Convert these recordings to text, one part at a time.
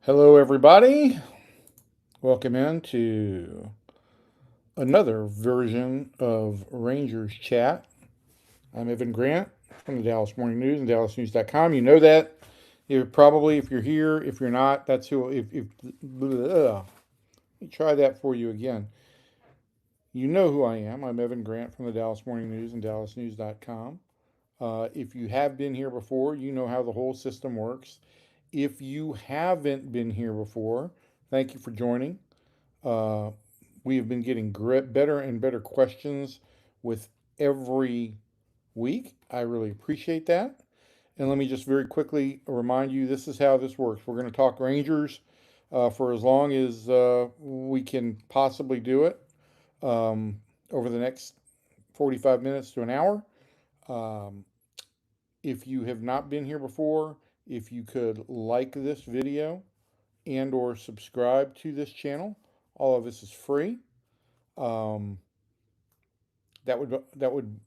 Hello, everybody. Welcome into another version of Rangers Chat. I'm Evan Grant from the Dallas Morning News and DallasNews.com. You know that. You're probably, if you're here, if you're not, that's who. Let me try that for you again. You know who I am. I'm Evan Grant from the Dallas Morning News and DallasNews.com. If you have been here before, you know how the whole system works. If you haven't been here before, thank you for joining. Uh, we have been getting better and better questions with every week. I really appreciate that. And let me just very quickly remind you this is how this works. We're going to talk Rangers for as long as we can possibly do it um, over the next 45 minutes to an hour. Um, if you have not been here before, if you could like this video and or subscribe to this channel, all of this is free. Um, that would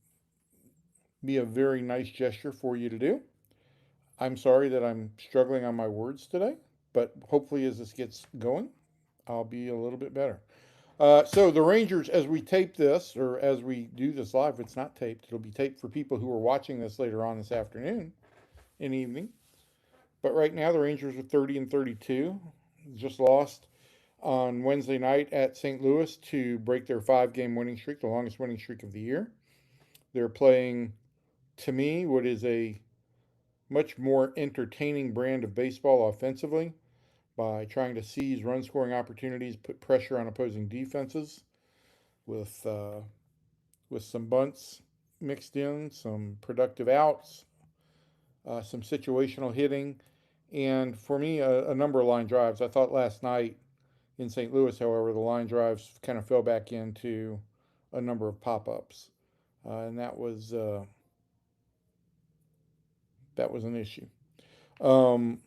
be a very nice gesture for you to do. I'm sorry that I'm struggling on my words today, but hopefully as this gets going, I'll be a little bit better. So the Rangers, as we tape this, or as we do this live, it's not taped. It'll be taped for people who are watching this later on this afternoon and evening. But right now, the Rangers are 30-32. Just lost on Wednesday night at St. Louis to break their 5-game winning streak, the longest winning streak of the year. They're playing, to me, what is a much more entertaining brand of baseball offensively by trying to seize run scoring opportunities, put pressure on opposing defenses with some bunts mixed in, some productive outs, some situational hitting, and for me, a number of line drives. I thought last night in St. Louis, however, the line drives kind of fell back into a number of pop ups, and that was an issue. Um,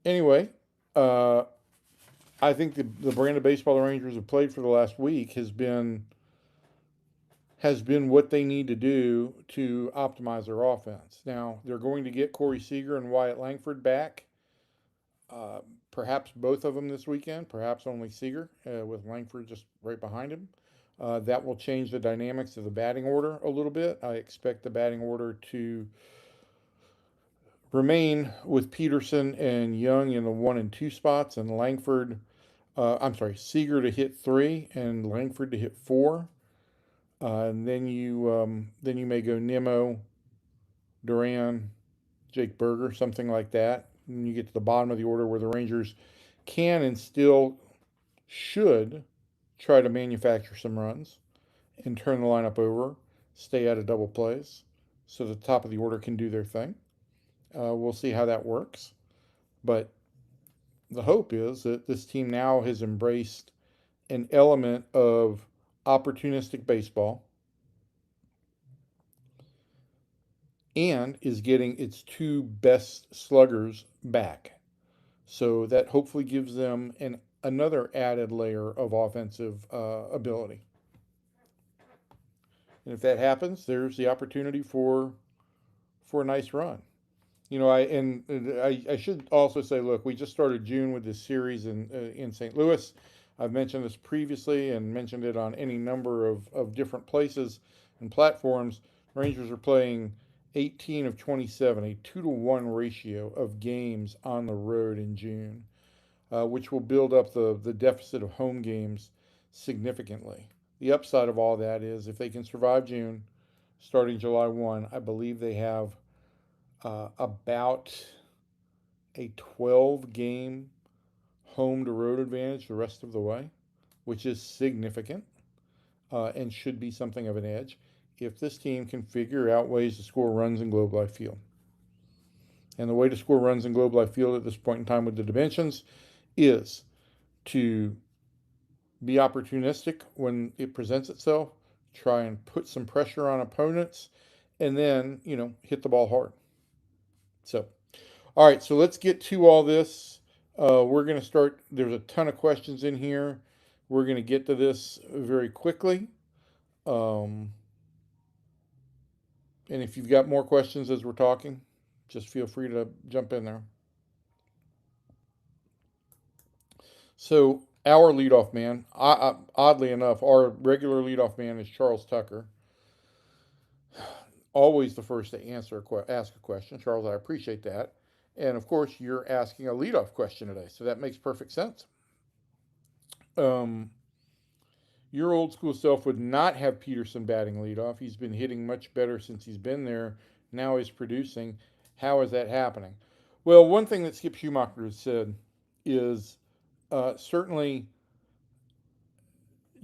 anyway, uh, I think the brand of baseball the Rangers have played for the last week has been what they need to do to optimize their offense. Now they're going to get Corey Seager and Wyatt Langford back. Uh, Perhaps both of them this weekend. Perhaps only Seager with Langford just right behind him. That will change the dynamics of the batting order a little bit. I expect the batting order to remain with Peterson and Young in the 1 and 2 spots, and Seager to hit 3 and Langford to hit 4. And then you may go Nimmo, Duran, Jake Berger, something like that. And you get to the bottom of the order where the Rangers can and still should try to manufacture some runs and turn the lineup over, stay out of double plays, so the top of the order can do their thing. We'll see how that works. But the hope is that this team now has embraced an element of opportunistic baseball and is getting its two best sluggers back. So that hopefully gives them another added layer of offensive ability. And if that happens, there's the opportunity for a nice run. I should also say, look, we just started June with this series in St. Louis. I've mentioned this previously and mentioned it on any number of different places and platforms. Rangers are playing 18 of 27, a 2-to-1 ratio of games on the road in June, which will build up the deficit of home games significantly. The upside of all that is if they can survive June, starting July 1, I believe they have about a 12-game home to road advantage the rest of the way, which is significant and should be something of an edge if this team can figure out ways to score runs in Globe Life Field. And the way to score runs in Globe Life Field at this point in time with the dimensions is to be opportunistic when it presents itself, try and put some pressure on opponents, and then, hit the ball hard. So, all right, so let's get to all this. We're going to start. There's a ton of questions in here. We're going to get to this very quickly. Um, and if you've got more questions as we're talking, just feel free to jump in there. So our leadoff man, oddly enough, our regular leadoff man is Charles Tucker. Always the first to ask a question. Charles, I appreciate that. And of course, you're asking a leadoff question today, so that makes perfect sense. Um, your old school self would not have Peterson batting leadoff. He's been hitting much better since he's been there. Now he's producing. How is that happening? Well, one thing that Skip Schumacher has said is certainly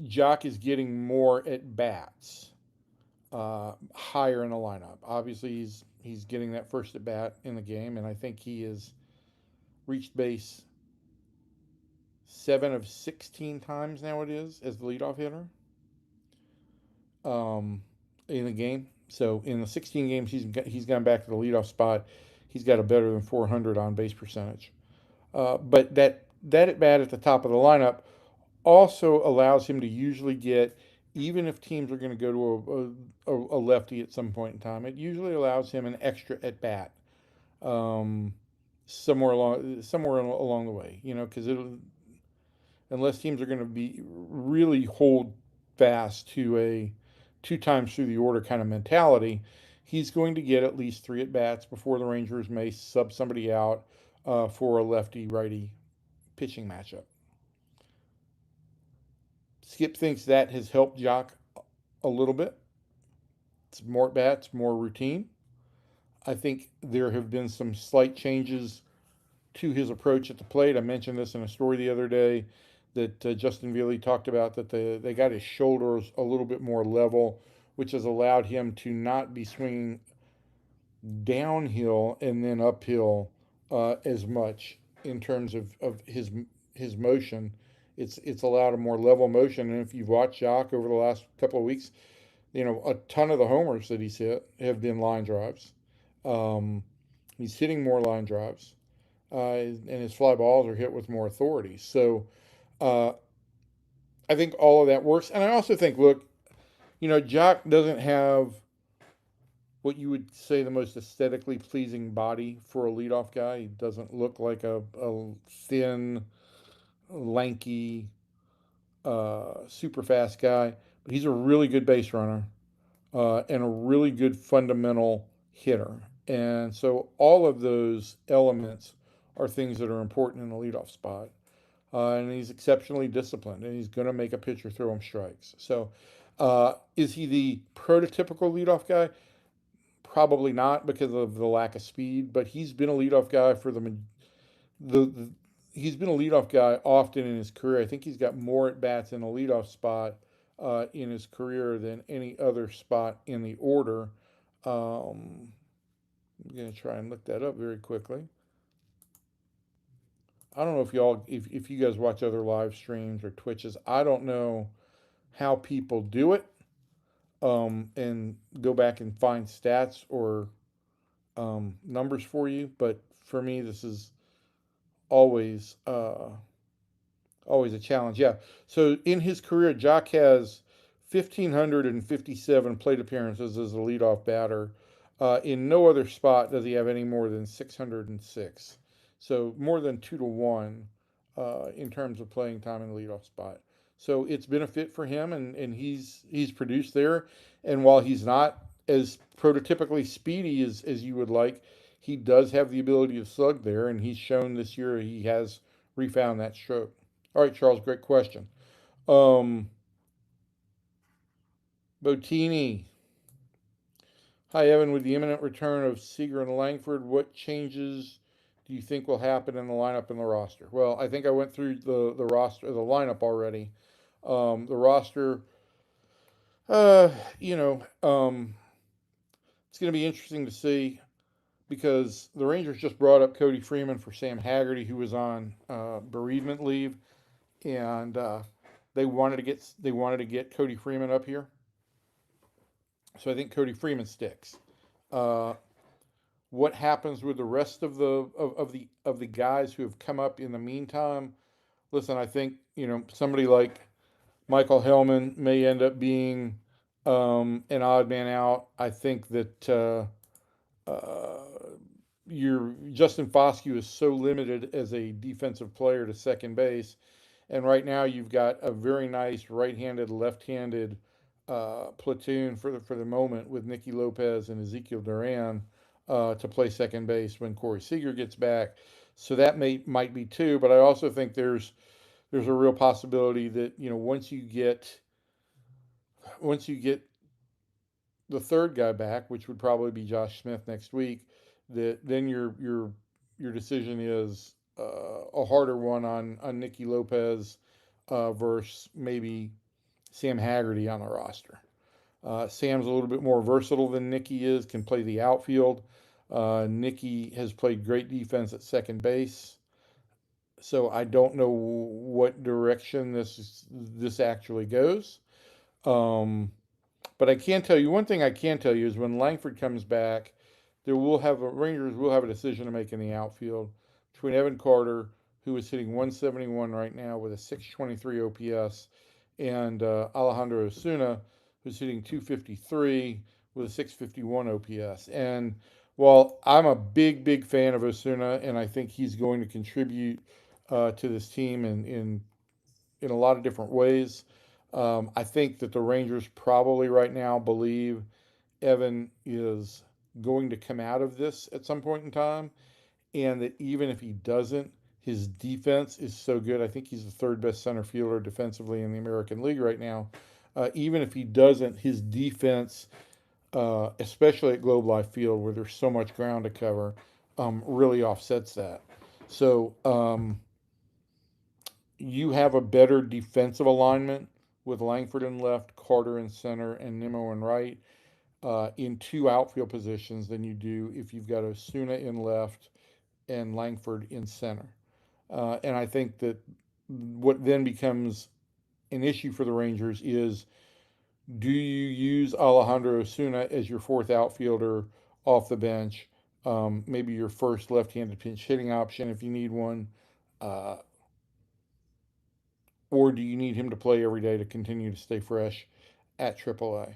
Jock is getting more at bats higher in the lineup. Obviously, he's getting that first at bat in the game, and I think he has reached base 7 of 16 times now. It is as the leadoff hitter um, in the game. So in the 16 games he's gone back to the leadoff spot. He's got a better than 400 on base percentage. But that at bat at the top of the lineup also allows him to usually get, even if teams are going to go to a lefty at some point in time, it usually allows him an extra at bat um, somewhere along the way. Because unless teams are going to be really hold fast to a 2 times through the order kind of mentality, he's going to get at least 3 at bats before the Rangers may sub somebody out for a lefty righty pitching matchup. Skip thinks that has helped Jock a little bit. It's more at bats, more routine. I think there have been some slight changes to his approach at the plate. I mentioned this in a story the other day that Justin Vealey talked about, that they got his shoulders a little bit more level, which has allowed him to not be swinging downhill and then uphill as much in terms of his motion. It's allowed a more level motion. And if you've watched Jock over the last couple of weeks, a ton of the homers that he's hit have been line drives. Um, he's hitting more line drives, and his fly balls are hit with more authority. So uh, I think all of that works. And I also think, look, Jock doesn't have what you would say the most aesthetically pleasing body for a leadoff guy. He doesn't look like a thin, lanky, super fast guy, but he's a really good base runner and a really good fundamental hitter. And so all of those elements are things that are important in the leadoff spot. And he's exceptionally disciplined, and he's going to make a pitcher throw him strikes. So, is he the prototypical leadoff guy? Probably not, because of the lack of speed. But he's been a leadoff guy for the he's been a leadoff guy often in his career. I think he's got more at bats in a leadoff spot in his career than any other spot in the order. I'm going to try and look that up very quickly. I don't know if you guys watch other live streams or Twitches. I don't know how people do it and go back and find stats or numbers for you. But for me, this is always always a challenge. Yeah. So in his career, Jock has 1,557 plate appearances as a leadoff batter. In no other spot does he have any more than 606. So more than 2 to 1 in terms of playing time in the leadoff spot. So it's been a fit for him, and he's produced there. And while he's not as prototypically speedy as you would like, he does have the ability to slug there, and he's shown this year he has refound that stroke. All right, Charles, great question. Um, Botini. Hi, Evan. With the imminent return of Seager and Langford, what changes do you think will happen in the lineup and the roster? Well, I think I went through the roster, the lineup already. The roster, uh, you know, um, it's going to be interesting to see, because the Rangers just brought up Cody Freeman for Sam Haggerty, who was on bereavement leave, and they wanted to get Cody Freeman up here. So I think Cody Freeman sticks. Uh, what happens with the rest of the guys who have come up in the meantime? Listen, I think somebody like Michael Hellman may end up being an odd man out. I think that your Justin Foscue is so limited as a defensive player to second base. And right now, you've got a very nice right-handed, left-handed platoon for the moment with Nicky Lopez and Ezekiel Duran to play second base when Corey Seager gets back. So that might be two, but I also think there's a real possibility that once you get the third guy back, which would probably be Josh Smith next week, that then your decision is a harder one on Nicky Lopez versus maybe Sam Haggerty on the roster. Sam's a little bit more versatile than Nicky is, can play the outfield. Nicky has played great defense at second base, so I don't know what direction this actually goes. Um, but I can tell you one thing. I can tell you is when Langford comes back, Rangers will have a decision to make in the outfield between Evan Carter, who is hitting 171 right now with a 623 OPS, and Alejandro Osuna, who's hitting 253 with a 651 OPS. And while I'm a big fan of Osuna, and I think he's going to contribute to this team in a lot of different ways. I think that the Rangers probably right now believe Evan is going to come out of this at some point in time, and that even if he doesn't, his defense is so good. I think he's the third best center fielder defensively in the American League right now. Even if he doesn't, his defense, especially at Globe Life Field where there's so much ground to cover, really offsets that. So you have a better defensive alignment with Langford in left, Carter in center, and Nimmo in right in two outfield positions than you do if you've got Osuna in left and Langford in center. And I think that what then becomes an issue for the Rangers is, do you use Alejandro Osuna as your fourth outfielder off the bench? Maybe your first left-handed pinch hitting option if you need one. Uh, or do you need him to play every day to continue to stay fresh at AAA?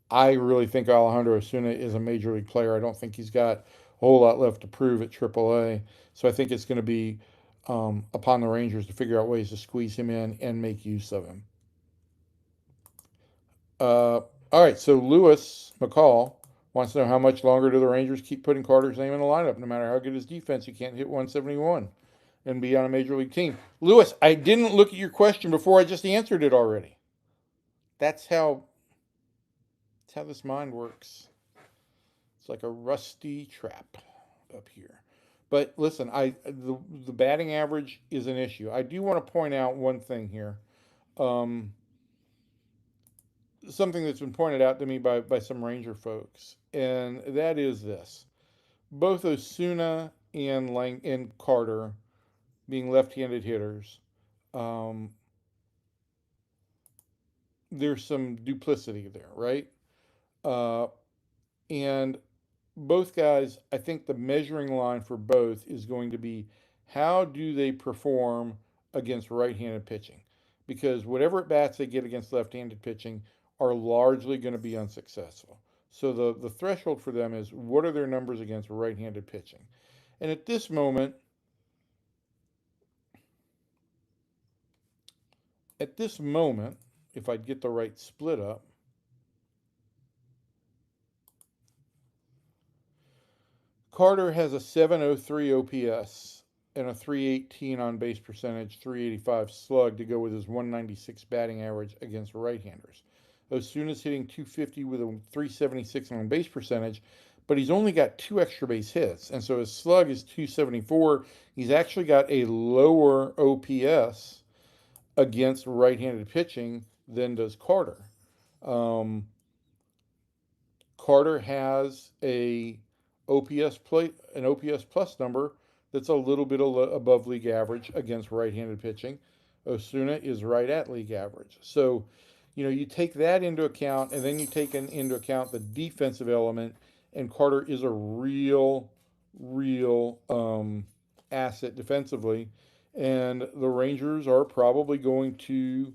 I really think Alejandro Osuna is a major league player. I don't think he's got a whole lot left to prove at AAA. So I think it's going to be upon the Rangers to figure out ways to squeeze him in and make use of him. All right, so Lewis McCall wants to know how much longer do the Rangers keep putting Carter's name in the lineup? No matter how good his defense, you can't hit 171 and be on a major league team. Lewis, I didn't look at your question before. I just answered it already. That's how this mind works. It's like a rusty trap up here. But listen, the batting average is an issue. I do want to point out one thing here. Um, Something that's been pointed out to me by some Ranger folks, and that is this: both Osuna and Carter being left-handed hitters, um, there's some duplicity there, right? Uh, and both guys, I think the measuring line for both is going to be how do they perform against right-handed pitching? Because whatever at bats they get against left-handed pitching are largely going to be unsuccessful. So the threshold for them is, what are their numbers against right-handed pitching? And at this moment, if I get the right split up, Carter has a 703 OPS and a 318 on base percentage, 385 slug to go with his 196 batting average against right-handers. Osuna's hitting 250 with a 376 on base percentage, but he's only got two extra base hits, and so his slug is 274. He's actually got a lower OPS against right-handed pitching than does Carter. Um, Carter has an OPS plus number that's a little bit above league average against right-handed pitching. Osuna is right at league average. So, you take that into account, and then you take into account the defensive element, and Carter is a real asset defensively, and the Rangers are probably going to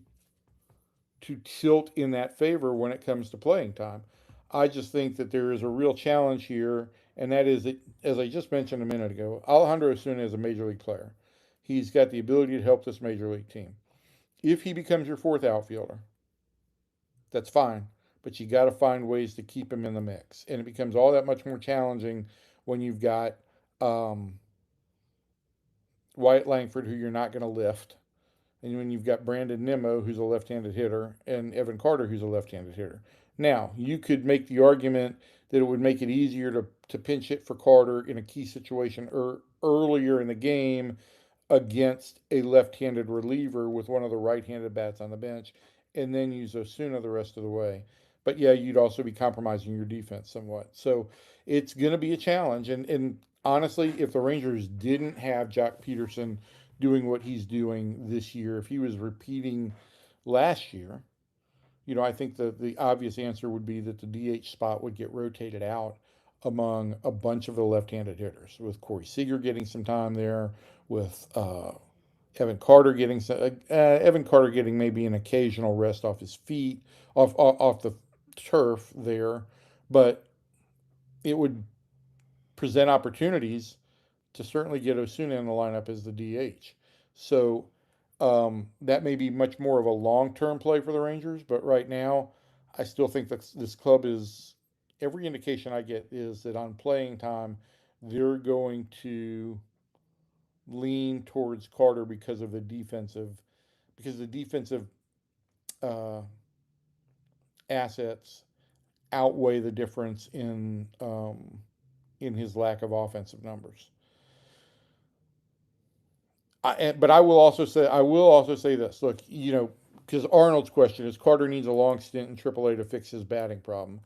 tilt in that favor when it comes to playing time. I just think that there is a real challenge here, and that is that, as I just mentioned a minute ago, Alejandro Osuna is a major league player. He's got the ability to help this major league team. If he becomes your fourth outfielder, that's fine, but you got to find ways to keep him in the mix, and it becomes all that much more challenging when you've got um, Wyatt Langford, who you're not going to lift, and when you've got Brandon Nimmo, who's a left-handed hitter, and Evan Carter, who's a left-handed hitter. Now, you could make the argument that it would make it easier to pinch hit for Carter in a key situation earlier in the game against a left-handed reliever with one of the right-handed bats on the bench, and then use Osuna the rest of the way. But yeah, you'd also be compromising your defense somewhat. So it's going to be a challenge. And honestly, if the Rangers didn't have Jock Peterson doing what he's doing this year, if he was repeating last year, I think the obvious answer would be that the DH spot would get rotated out among a bunch of the left-handed hitters, with Corey Seager getting some time there, with Evan Carter getting maybe an occasional rest off his feet, off the turf there, but it would present opportunities to certainly get Osuna in the lineup as the DH. So that may be much more of a long-term play for the Rangers, but right now, I still think that this club is. Every indication I get is that on playing time, they're going to lean towards Carter because the defensive uh, assets outweigh the difference in his lack of offensive numbers. But I will also say this. Look, because Arnold's question is Carter needs a long stint in AAA to fix his batting problem.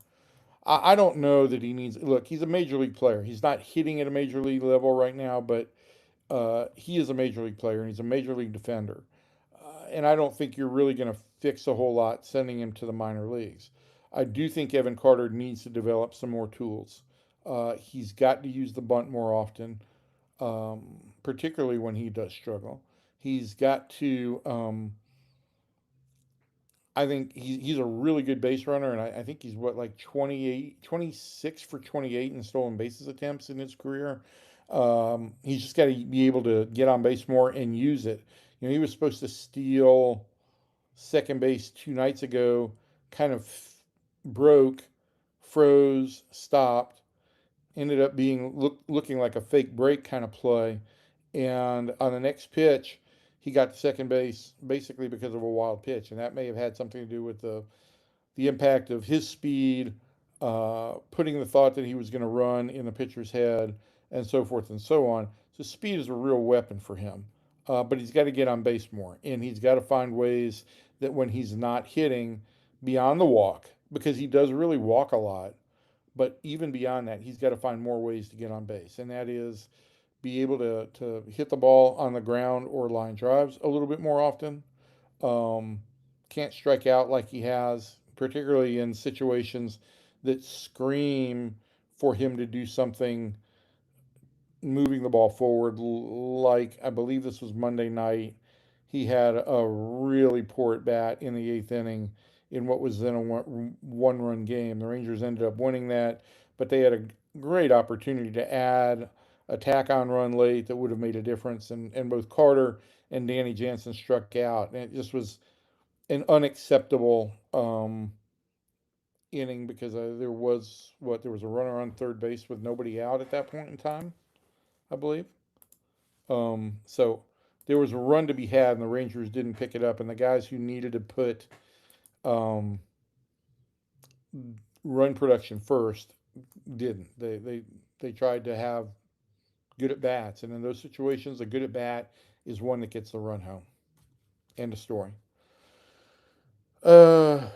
I don't know that he needs. Look, he's a major league player. He's not hitting at a major league level right now, but he is a major league player and he's a major league defender. And I don't think you're really going to fix a whole lot sending him to the minor leagues. I do think Evan Carter needs to develop some more tools. He's got to use the bunt more often, particularly when he does struggle. He's got to. I think he's a really good base runner, and I think he's what, like 28, 26 for 28 in stolen bases attempts in his career. He's just got to be able to get on base more and use it. He was supposed to steal second base 2 nights ago, kind of broke, froze, stopped, ended up looking like a fake break kind of play. And on the next pitch, he got to second base basically because of a wild pitch, and that may have had something to do with the impact of his speed, putting the thought that he was going to run in the pitcher's head, and so forth and so on. So speed is a real weapon for him, but he's got to get on base more, and he's got to find ways that when he's not hitting beyond the walk, because he does really walk a lot, but even beyond that, he's got to find more ways to get on base, and that is be able to hit the ball on the ground or line drives a little bit more often. Um, can't strike out like he has, particularly in situations that scream for him to do something moving the ball forward. Like, I believe this was Monday night. He had a really poor at bat in the eighth inning in what was then a one run game. The Rangers ended up winning that, but they had a great opportunity to add a tack on run late that would have made a difference. And both Carter and Danny Jansen struck out. And it just was an unacceptable inning because there was a runner on third base with nobody out at that point in time, I believe. So there was a run to be had, and the Rangers didn't pick it up. And the guys who needed to put um, run production first didn't. They tried to have good at bats, and in those situations, a good at bat is one that gets the run home. End of story. Uh,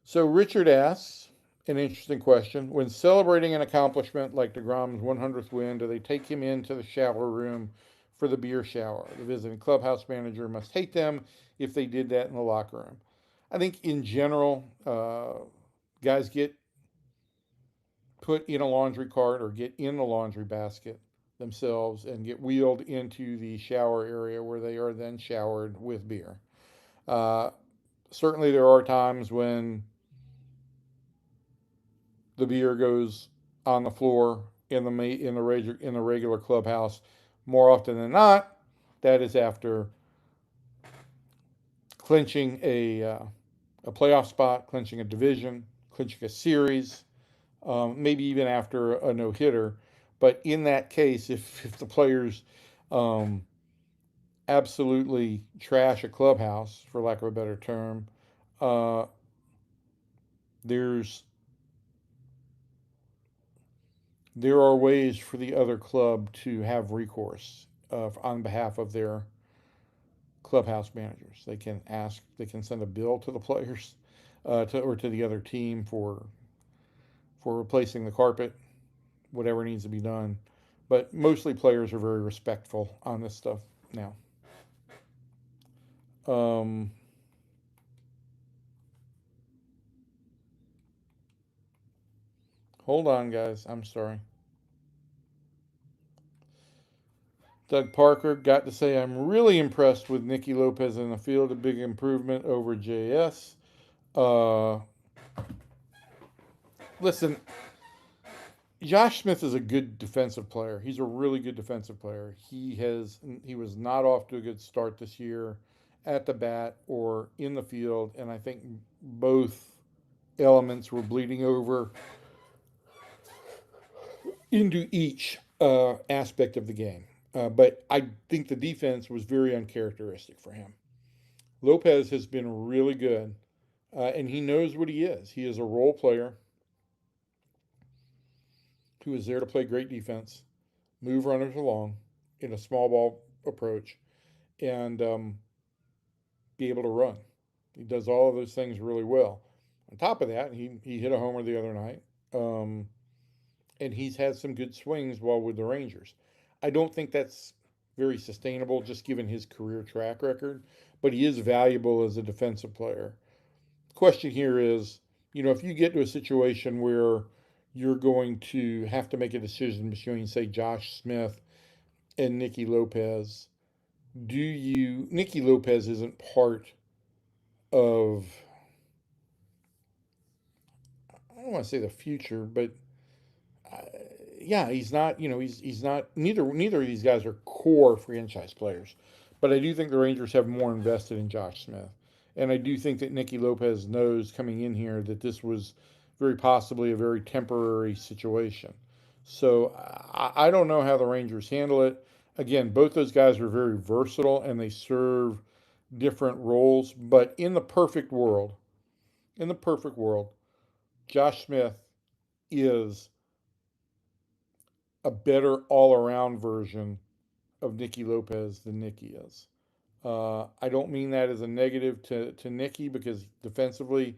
so Richard asks an interesting question: when celebrating an accomplishment like DeGrom's 100th win, do they take him into the shower room for the beer shower? The visiting clubhouse manager must hate them if they did that in the locker room. I think in general, guys get put in a laundry cart or get in the laundry basket themselves and get wheeled into the shower area where they are then showered with beer. Uh, Certainly, there are times when the beer goes on the floor in the regular clubhouse. More often than not, That is after clinching a playoff spot, clinching a division, clinching a series, maybe even after a no hitter. But in that case, if the players um, absolutely trash a clubhouse, for lack of a better term, uh, there's there are ways for the other club to have recourse on behalf of their clubhouse managers. They can send a bill to the players, or to the other team for replacing the carpet, whatever needs to be done. But mostly players are very respectful on this stuff now. Um, Hold on, guys. I'm sorry. Doug Parker got to say, I'm really impressed with Nicky Lopez in the field. A big improvement over JS. Uh, Listen, Josh Smith is a good defensive player. He's a really good defensive player. He was not off to a good start this year at the bat or in the field, and I think both elements were bleeding over into each aspect of the game. But I think the defense was very uncharacteristic for him. Lopez has been really good, and he knows what he is. He is a role player who is there to play great defense, move runners along in a small ball approach, and be able to run. He does all of those things really well. On top of that, he hit a homer the other night, um, and he's had some good swings while with the Rangers. I don't think that's very sustainable, just given his career track record, but he is valuable as a defensive player. Question here is, if you get to a situation where you're going to have to make a decision between, say, Josh Smith and Nicky Lopez, Nicky Lopez isn't part of, I don't want to say the future, but uh, yeah, he's not, he's not, neither of these guys are core franchise players. But I do think the Rangers have more invested in Josh Smith. And I do think that Nicky Lopez knows coming in here that this was very possibly a very temporary situation. So I don't know how the Rangers handle it. Again, both those guys are very versatile and they serve different roles. But in the perfect world, Josh Smith is a better all around version of Nicky Lopez than Nicky is. I don't mean that as a negative to Nicky because defensively,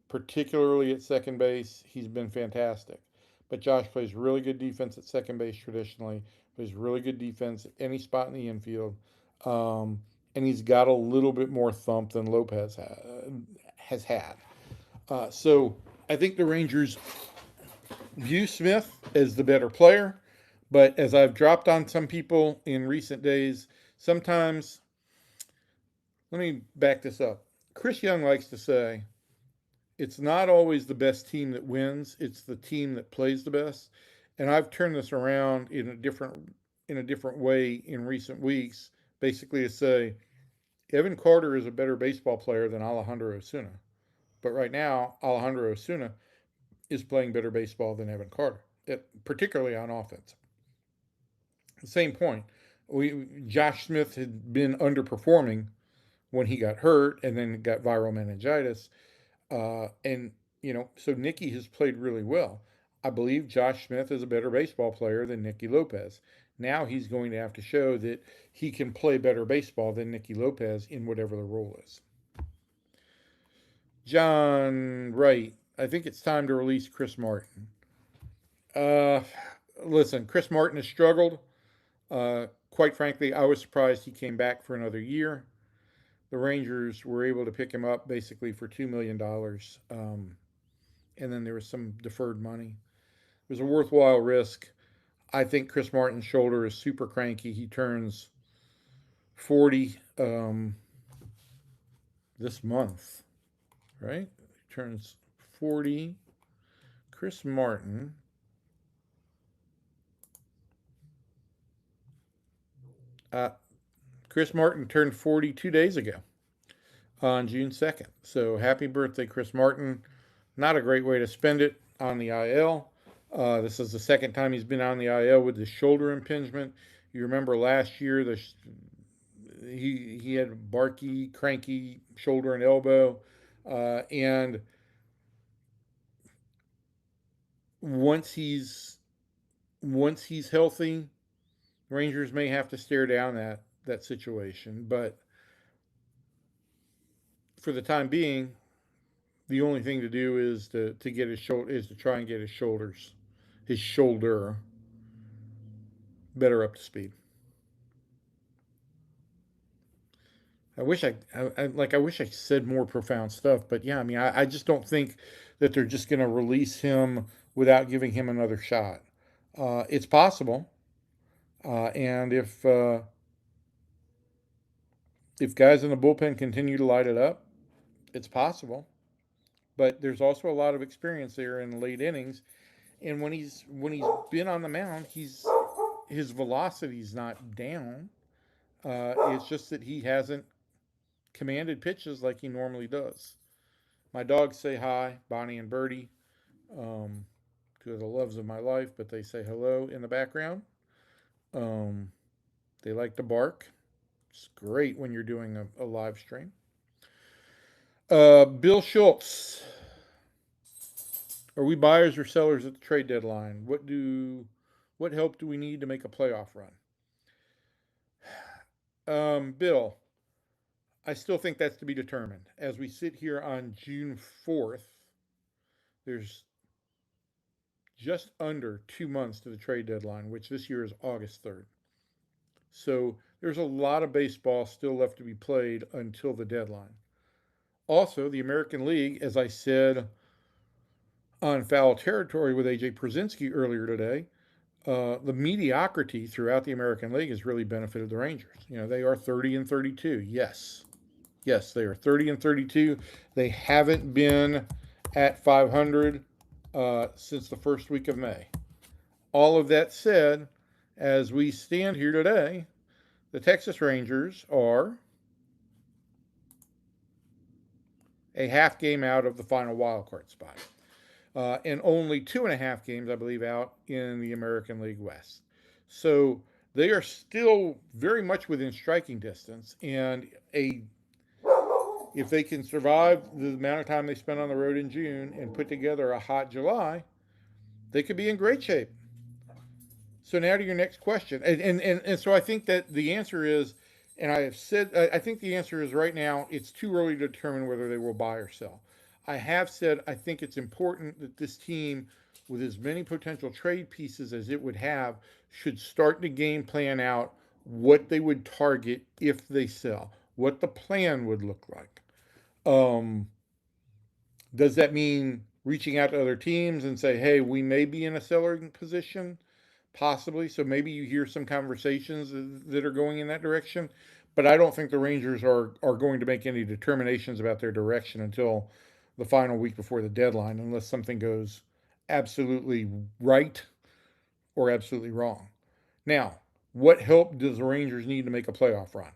particularly at second base, he's been fantastic. But Josh plays really good defense at second base traditionally, plays really good defense at any spot in the infield, and he's got a little bit more thump than Lopez has had. So I think the Rangers view Smith as the better player, but as I've dropped on some people in recent days, sometimes, let me back this up. Chris Young likes to say, it's not always the best team that wins, it's the team that plays the best. And I've turned this around in a different way in recent weeks, basically to say Evan Carter is a better baseball player than Alejandro Osuna. But right now, Alejandro Osuna is playing better baseball than Evan Carter, particularly on offense. Same point. Josh Smith had been underperforming when he got hurt and then got viral meningitis. And, so Nicky has played really well. I believe Josh Smith is a better baseball player than Nicky Lopez. Now he's going to have to show that he can play better baseball than Nicky Lopez in whatever the role is. John Wright, I think it's time to release Chris Martin. Uh, Listen, Chris Martin has struggled. Quite frankly, I was surprised he came back for another year. The Rangers were able to pick him up basically for $2 million. And then there was some deferred money. It was a worthwhile risk. I think Chris Martin's shoulder is super cranky. He turns 40 this month, right? He turns 40. Chris Martin. Uh, Chris Martin turned 40 2 days ago on June 2nd. So happy birthday, Chris Martin. Not a great way to spend it on the IL. This is the second time he's been on the IL with the shoulder impingement. You remember last year he had barky, cranky shoulder and elbow, and once he's healthy, Rangers may have to stare down that situation. But for the time being, the only thing to do is to get his shoulder is to try and get his shoulder better up to speed. I wish I said more profound stuff, but yeah, I mean, I just don't think that they're just going to release him without giving him another shot. It's possible, and if guys in the bullpen continue to light it up, it's possible. But there's also a lot of experience there in the late innings, and when he's been on the mound, his velocity's not down. It's just that he hasn't commanded pitches like he normally does. My dogs say hi, Bonnie and Birdie, um, two of the loves of my life, but they say hello in the background. Um, they like to bark. It's great when you're doing a live stream. Bill Schultz, are we buyers or sellers at the trade deadline? What help do we need to make a playoff run? Bill, I still think that's to be determined. As we sit here on June 4th, there's just under 2 months to the trade deadline, which this year is August 3rd. So there's a lot of baseball still left to be played until the deadline. Also, the American League, as I said on Foul Territory with AJ Przinsky earlier today, the mediocrity throughout the American League has really benefited the Rangers. You know, they are 30 and 32. Yes, they are 30 and 32. They haven't been at 500 since the first week of May. All of that said, as we stand here today, the Texas Rangers are a half game out of the final wild card spot. And only 2.5 games, I believe, out in the American League West. So they are still very much within striking distance. And if they can survive the amount of time they spent on the road in June and put together a hot July, they could be in great shape. So now to your next question. And so I think that the answer is, and I have said, I think the answer is right now, it's too early to determine whether they will buy or sell. I have said I think it's important that this team, with as many potential trade pieces as it would have, should start to game plan out what they would target if they sell, what the plan would look like. Does that mean reaching out to other teams and say, hey, we may be in a selling position? Possibly. So maybe you hear some conversations that are going in that direction. But I don't think the Rangers are going to make any determinations about their direction until the final week before the deadline, unless something goes absolutely right or absolutely wrong. Now, what help does the Rangers need to make a playoff run?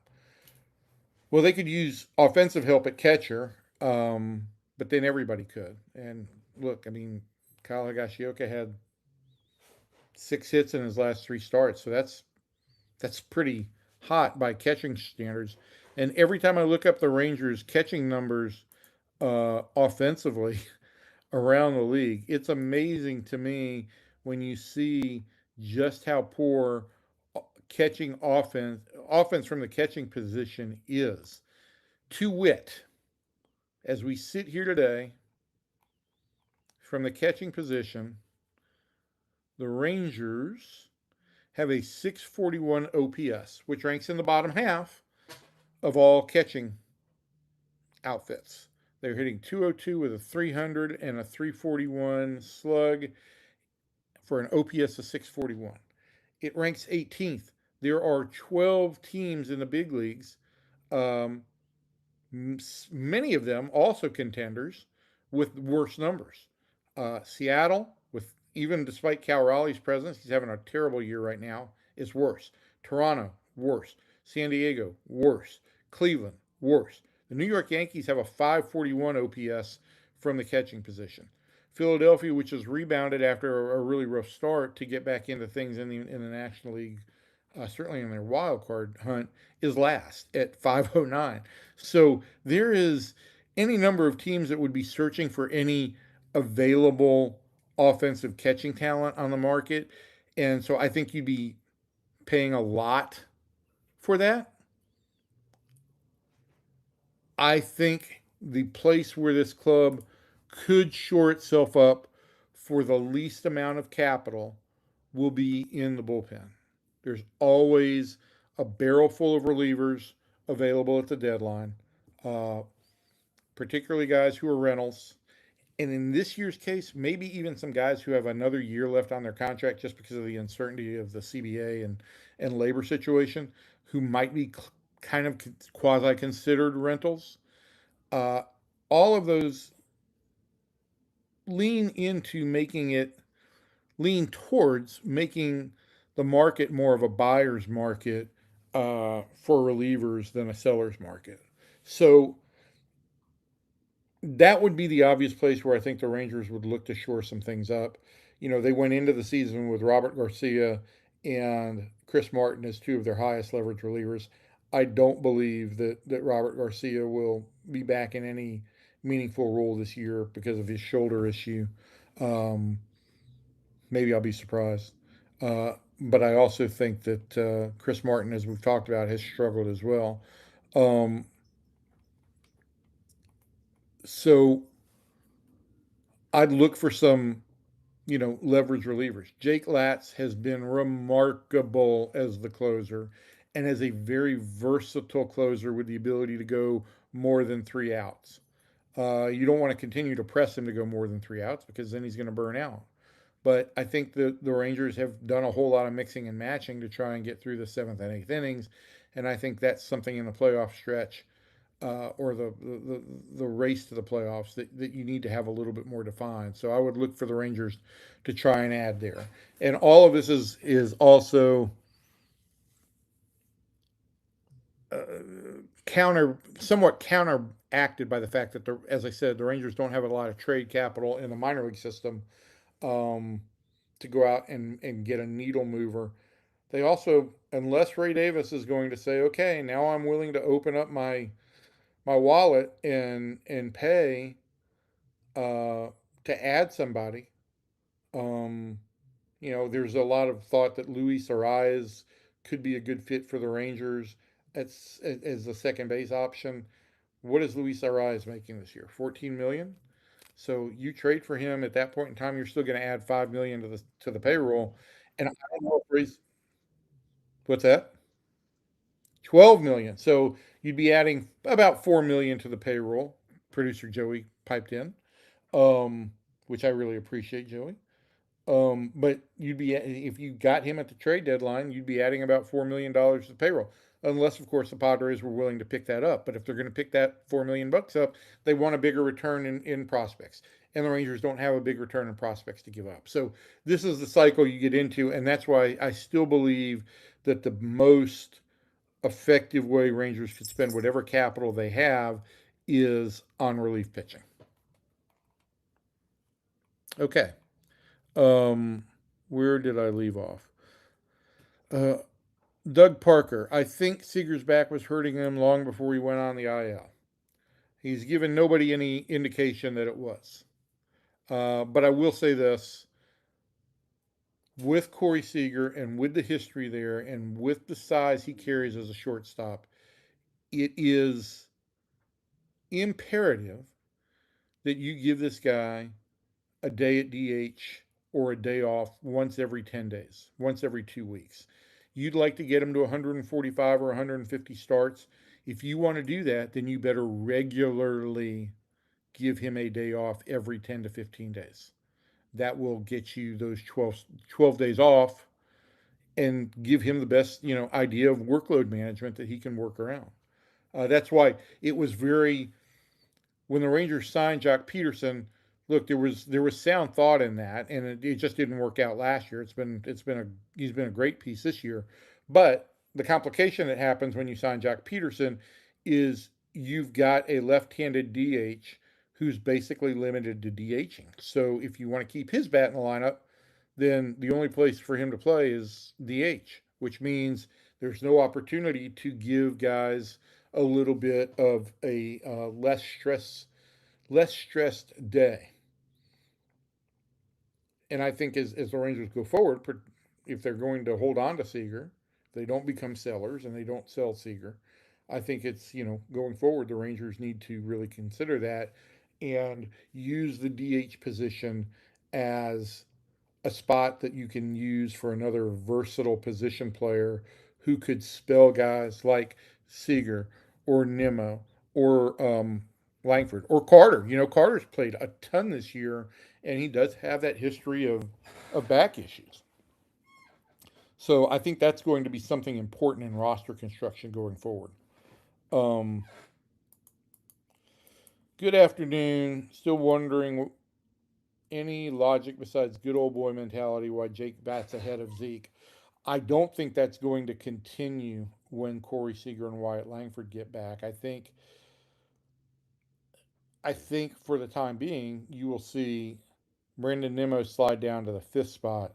Well, they could use offensive help at catcher, but then everybody could. And look, I mean, Kyle Higashioka had 6 hits in his last 3 starts, so that's pretty hot by catching standards. And every time I look up the Rangers' catching numbers offensively around the league, it's amazing to me when you see just how poor catching offense from the catching position is. To wit, as we sit here today, from the catching position, the Rangers have a 641 OPS, which ranks in the bottom half of all catching outfits. They're hitting 202 with a 300 and a 341 slug for an OPS of 641. It ranks 18th. There are 12 teams in the big leagues, many of them also contenders, with worse numbers. Seattle, with even despite Cal Raleigh's presence, he's having a terrible year right now, is worse. Toronto, worse. San Diego, worse. Cleveland, worse. The New York Yankees have a 541 OPS from the catching position. Philadelphia, which has rebounded after a really rough start to get back into things in the National League, certainly in their wild card hunt, is last at 509. So there is any number of teams that would be searching for any available offensive catching talent on the market. And so I think you'd be paying a lot for that. I think the place where this club could shore itself up for the least amount of capital will be in the bullpen. There's always a barrel full of relievers available at the deadline, uh, particularly guys who are rentals. And in this year's case, maybe even some guys who have another year left on their contract just because of the uncertainty of the CBA and labor situation, who might be kind of quasi considered rentals. Uh, all of those lean into making it lean towards making the market more of a buyer's market for relievers than a seller's market. So that would be the obvious place where I think the Rangers would look to shore some things up. You know, they went into the season with Robert Garcia and Chris Martin as two of their highest leverage relievers. I don't believe that Robert Garcia will be back in any meaningful role this year because of his shoulder issue. Um, Maybe I'll be surprised. But I also think that Chris Martin, as we've talked about, has struggled as well. Um, so I'd look for some, leverage relievers. Jake Latz has been remarkable as the closer and as a very versatile closer with the ability to go more than three outs. You don't want to continue to press him to go more than three outs because then he's going to burn out. But I think the Rangers have done a whole lot of mixing and matching to try and get through the seventh and eighth innings, and I think that's something in the playoff stretch or the race to the playoffs that you need to have a little bit more defined. So I would look for the Rangers to try and add there. And all of this is also uh, somewhat counteracted by the fact that as I said, the Rangers don't have a lot of trade capital in the minor league system um, to go out and get a needle mover. They also, unless Ray Davis is going to say, okay, now I'm willing to open up my wallet and pay uh, to add somebody. Um, there's a lot of thought that Luis Ariz could be a good fit for the Rangers as a second base option. What is Luis Ariz making this year? 14 million. So you trade for him at that point in time, you're still going to add 5 million to the payroll. And I don't know if what's that? 12 million. So you'd be adding about 4 million to the payroll. Producer Joey piped in, which I really appreciate, Joey. But you'd be if you got him at the trade deadline, you'd be adding about $4 million to the payroll, unless of course the Padres were willing to pick that up. But if they're going to pick that $4 million up, they want a bigger return in prospects, and the Rangers don't have a big return in prospects to give up. So this is the cycle you get into, and that's why I still believe that the most effective way Rangers could spend whatever capital they have is on relief pitching. Okay. Um, where did I leave off? Uh, Doug Parker. I think Seager's back was hurting him long before he went on the IL. He's given nobody any indication that it was. But I will say this with Corey Seager and with the history there and with the size he carries as a shortstop, it is imperative that you give this guy a day at DH or a day off once every 10 days, once every 2 weeks. You'd like to get him to 145 or 150 starts. If you want to do that, then you better regularly give him a day off every 10 to 15 days. That will get you those 12 days off and give him the best, idea of workload management that he can work around. That's why it was very when the Rangers signed Jock Peterson. Look, there was sound thought in that, and it just didn't work out last year. He's been a great piece this year, but the complication that happens when you sign Jack Peterson is you've got a left-handed DH who's basically limited to DHing. So if you want to keep his bat in the lineup, then the only place for him to play is DH, which means there's no opportunity to give guys a little bit of a less stressed day. And I think as the Rangers go forward, if they're going to hold on to Seager, they don't become sellers and they don't sell Seager. I think it's, going forward, the Rangers need to really consider that and use the DH position as a spot that you can use for another versatile position player who could spell guys like Seager or Nimmo or Langford or Carter. Carter's played a ton this year, and he does have that history of back issues. So I think that's going to be something important in roster construction going forward. Um, Good afternoon. Still wondering any logic besides good old boy mentality why Jake bats ahead of Zeke. I don't think that's going to continue when Corey Seager and Wyatt Langford get back. I think for the time being, you will see Brandon Nimmo slide down to the fifth spot.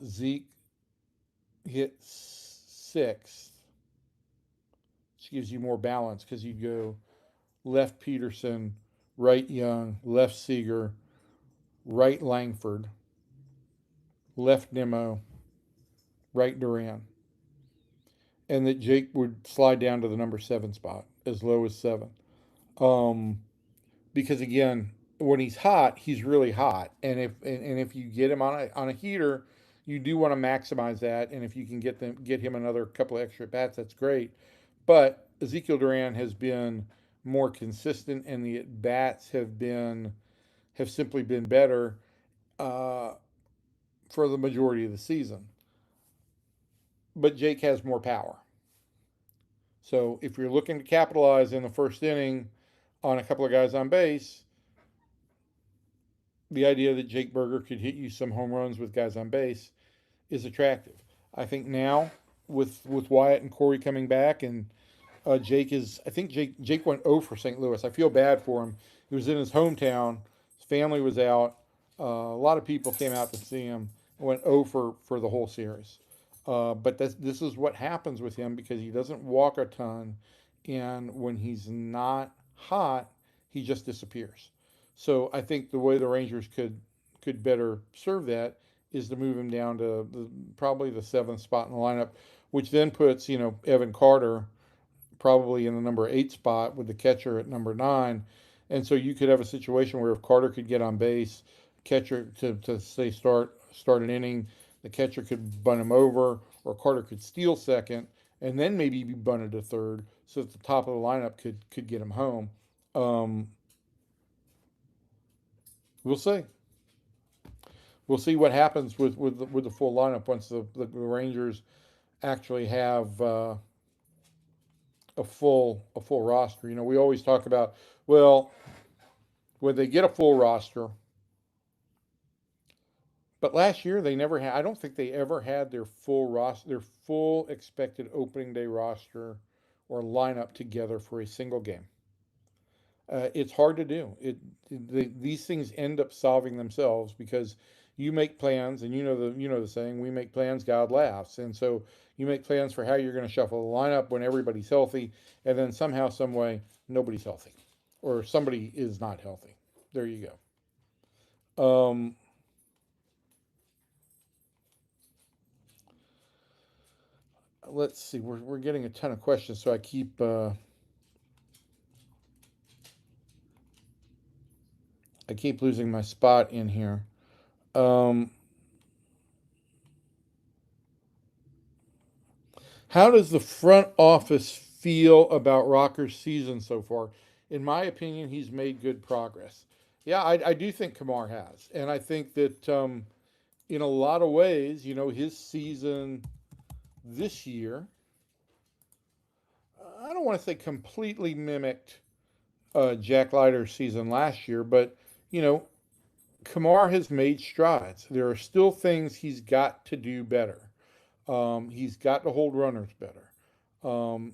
Zeke hits sixth, which gives you more balance because you go left Peterson, right Young, left Seager, right Langford, left Nimmo, right Duran. And that Jake would slide down to the number 7 spot, as low as 7. Um, because again, when he's hot, he's really hot, and if you get him on a heater, you do want to maximize that, and if you can get him another couple of extra bats, that's great. But Ezekiel Duran has been more consistent, and the at bats have simply been better uh, for the majority of the season. But Jake has more power. So if you're looking to capitalize in the first inning on a couple of guys on base, the idea that Jake Berger could hit you some home runs with guys on base is attractive. I think now with Wyatt and Corey coming back, and I think Jake went 0 for St. Louis. I feel bad for him. He was in his hometown. His family was out. A lot of people came out to see him. Went 0 for the whole series. But this is what happens with him because he doesn't walk a ton, and when he's not hot, he just disappears. So I think the way the Rangers could better serve that is to move him down to probably the 7th spot in the lineup, which then puts Evan Carter probably in the number 8 spot with the catcher at number 9. And so you could have a situation where if Carter could get on base, catcher to say start an inning, the catcher could bunt him over, or Carter could steal second, and then maybe be bunted to third, so that the top of the lineup could get him home. Um, we'll see. We'll see what happens with the full lineup once the Rangers actually have a full roster. We always talk about, well, when they get a full roster. But last year they never had. I don't think they ever had their full roster, their full expected opening day roster or lineup together for a single game. It's hard to do. These things end up solving themselves because you make plans, and you know the saying, we make plans, God laughs. And so you make plans for how you're going to shuffle the lineup when everybody's healthy, and then somehow, some way, nobody's healthy, or somebody is not healthy. There you go. Let's see. We're getting a ton of questions, so I keep losing my spot in here. How does the front office feel about Rocker's season so far? In my opinion, he's made good progress. Yeah, I do think Kamar has, and I think that in a lot of ways, his season this year, I don't want to say completely mimicked Jack Leiter's season last year, but you know, Kamar has made strides. There are still things he's got to do better. He's got to hold runners better.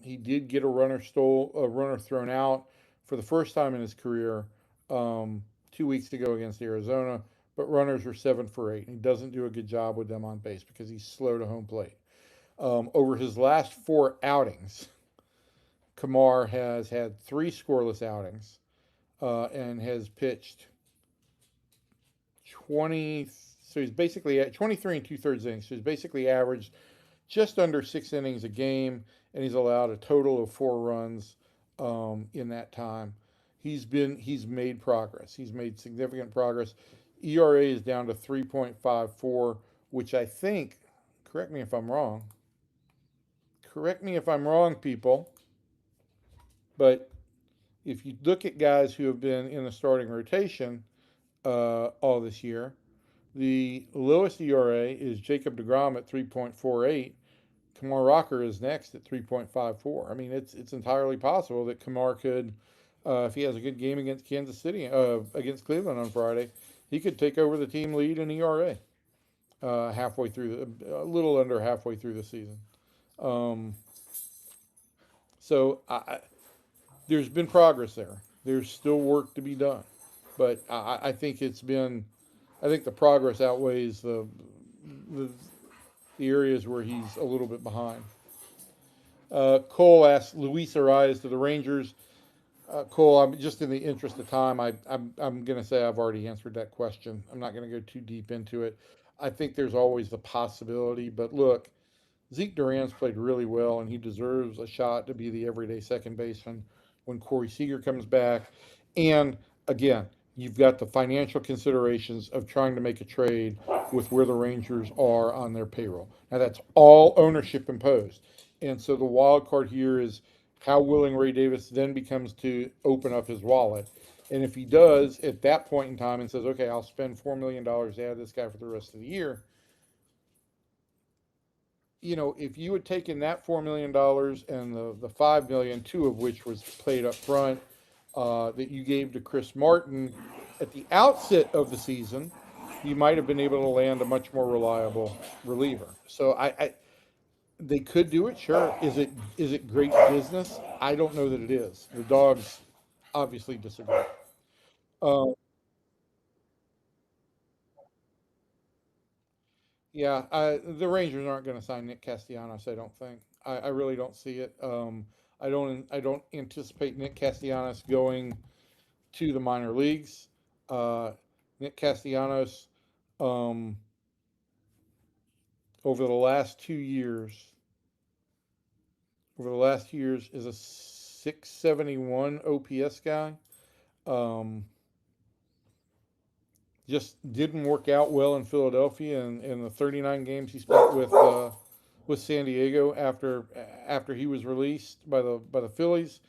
He did get a runner thrown out for the first time in his career 2 weeks ago against Arizona, but runners are 7 for 8. He doesn't do a good job with them on base because he's slow to home plate. Over his last 4 outings, Kamar has had 3 scoreless outings and has pitched 20. So he's basically at 23 and 2/3 innings. So he's basically averaged just under 6 innings a game, and he's allowed a total of 4 runs in that time. He's made progress. He's made significant progress. ERA is down to 3.54, which I think. Correct me if I'm wrong. Correct me if I'm wrong, people. But if you look at guys who have been in the starting rotation all this year, the lowest ERA is Jacob DeGrom at 3.48. Kamar Rocker is next at 3.54. I mean, it's entirely possible that Kamar could, if he has a good game against Kansas City, against Cleveland on Friday, he could take over the team lead in ERA halfway through, a little under halfway through the season. Um, so there's been progress there. There's still work to be done, but I think I think the progress outweighs the, the areas where he's a little bit behind. Cole asked Luis Arias to the Rangers. Cole, I'm just in the interest of time. I'm going to say I've already answered that question. I'm not going to go too deep into it. I think there's always the possibility, but look, Zeke Duran's played really well, and he deserves a shot to be the everyday second baseman when Corey Seager comes back. And again, you've got the financial considerations of trying to make a trade with where the Rangers are on their payroll. Now, that's all ownership imposed. And so the wild card here is how willing Ray Davis then becomes to open up his wallet. And if he does at that point in time and says, okay, I'll spend $4 million to add this guy for the rest of the year, if you had taken that $4 million and the 5 million, two of which was paid up front, that you gave to Chris Martin at the outset of the season, you might have been able to land a much more reliable reliever. So they could do it, sure. Is it great business? I don't know that it is. The dogs obviously disagree. Uh, yeah, the Rangers aren't going to sign Nick Castellanos. I don't think. I really don't see it. I don't anticipate Nick Castellanos going to the minor leagues. Uh, Nick Castellanos, um, over the last 2 years, is a 671 OPS guy. Um, just didn't work out well in Philadelphia and in the 39 games he spent with San Diego after he was released by the Phillies.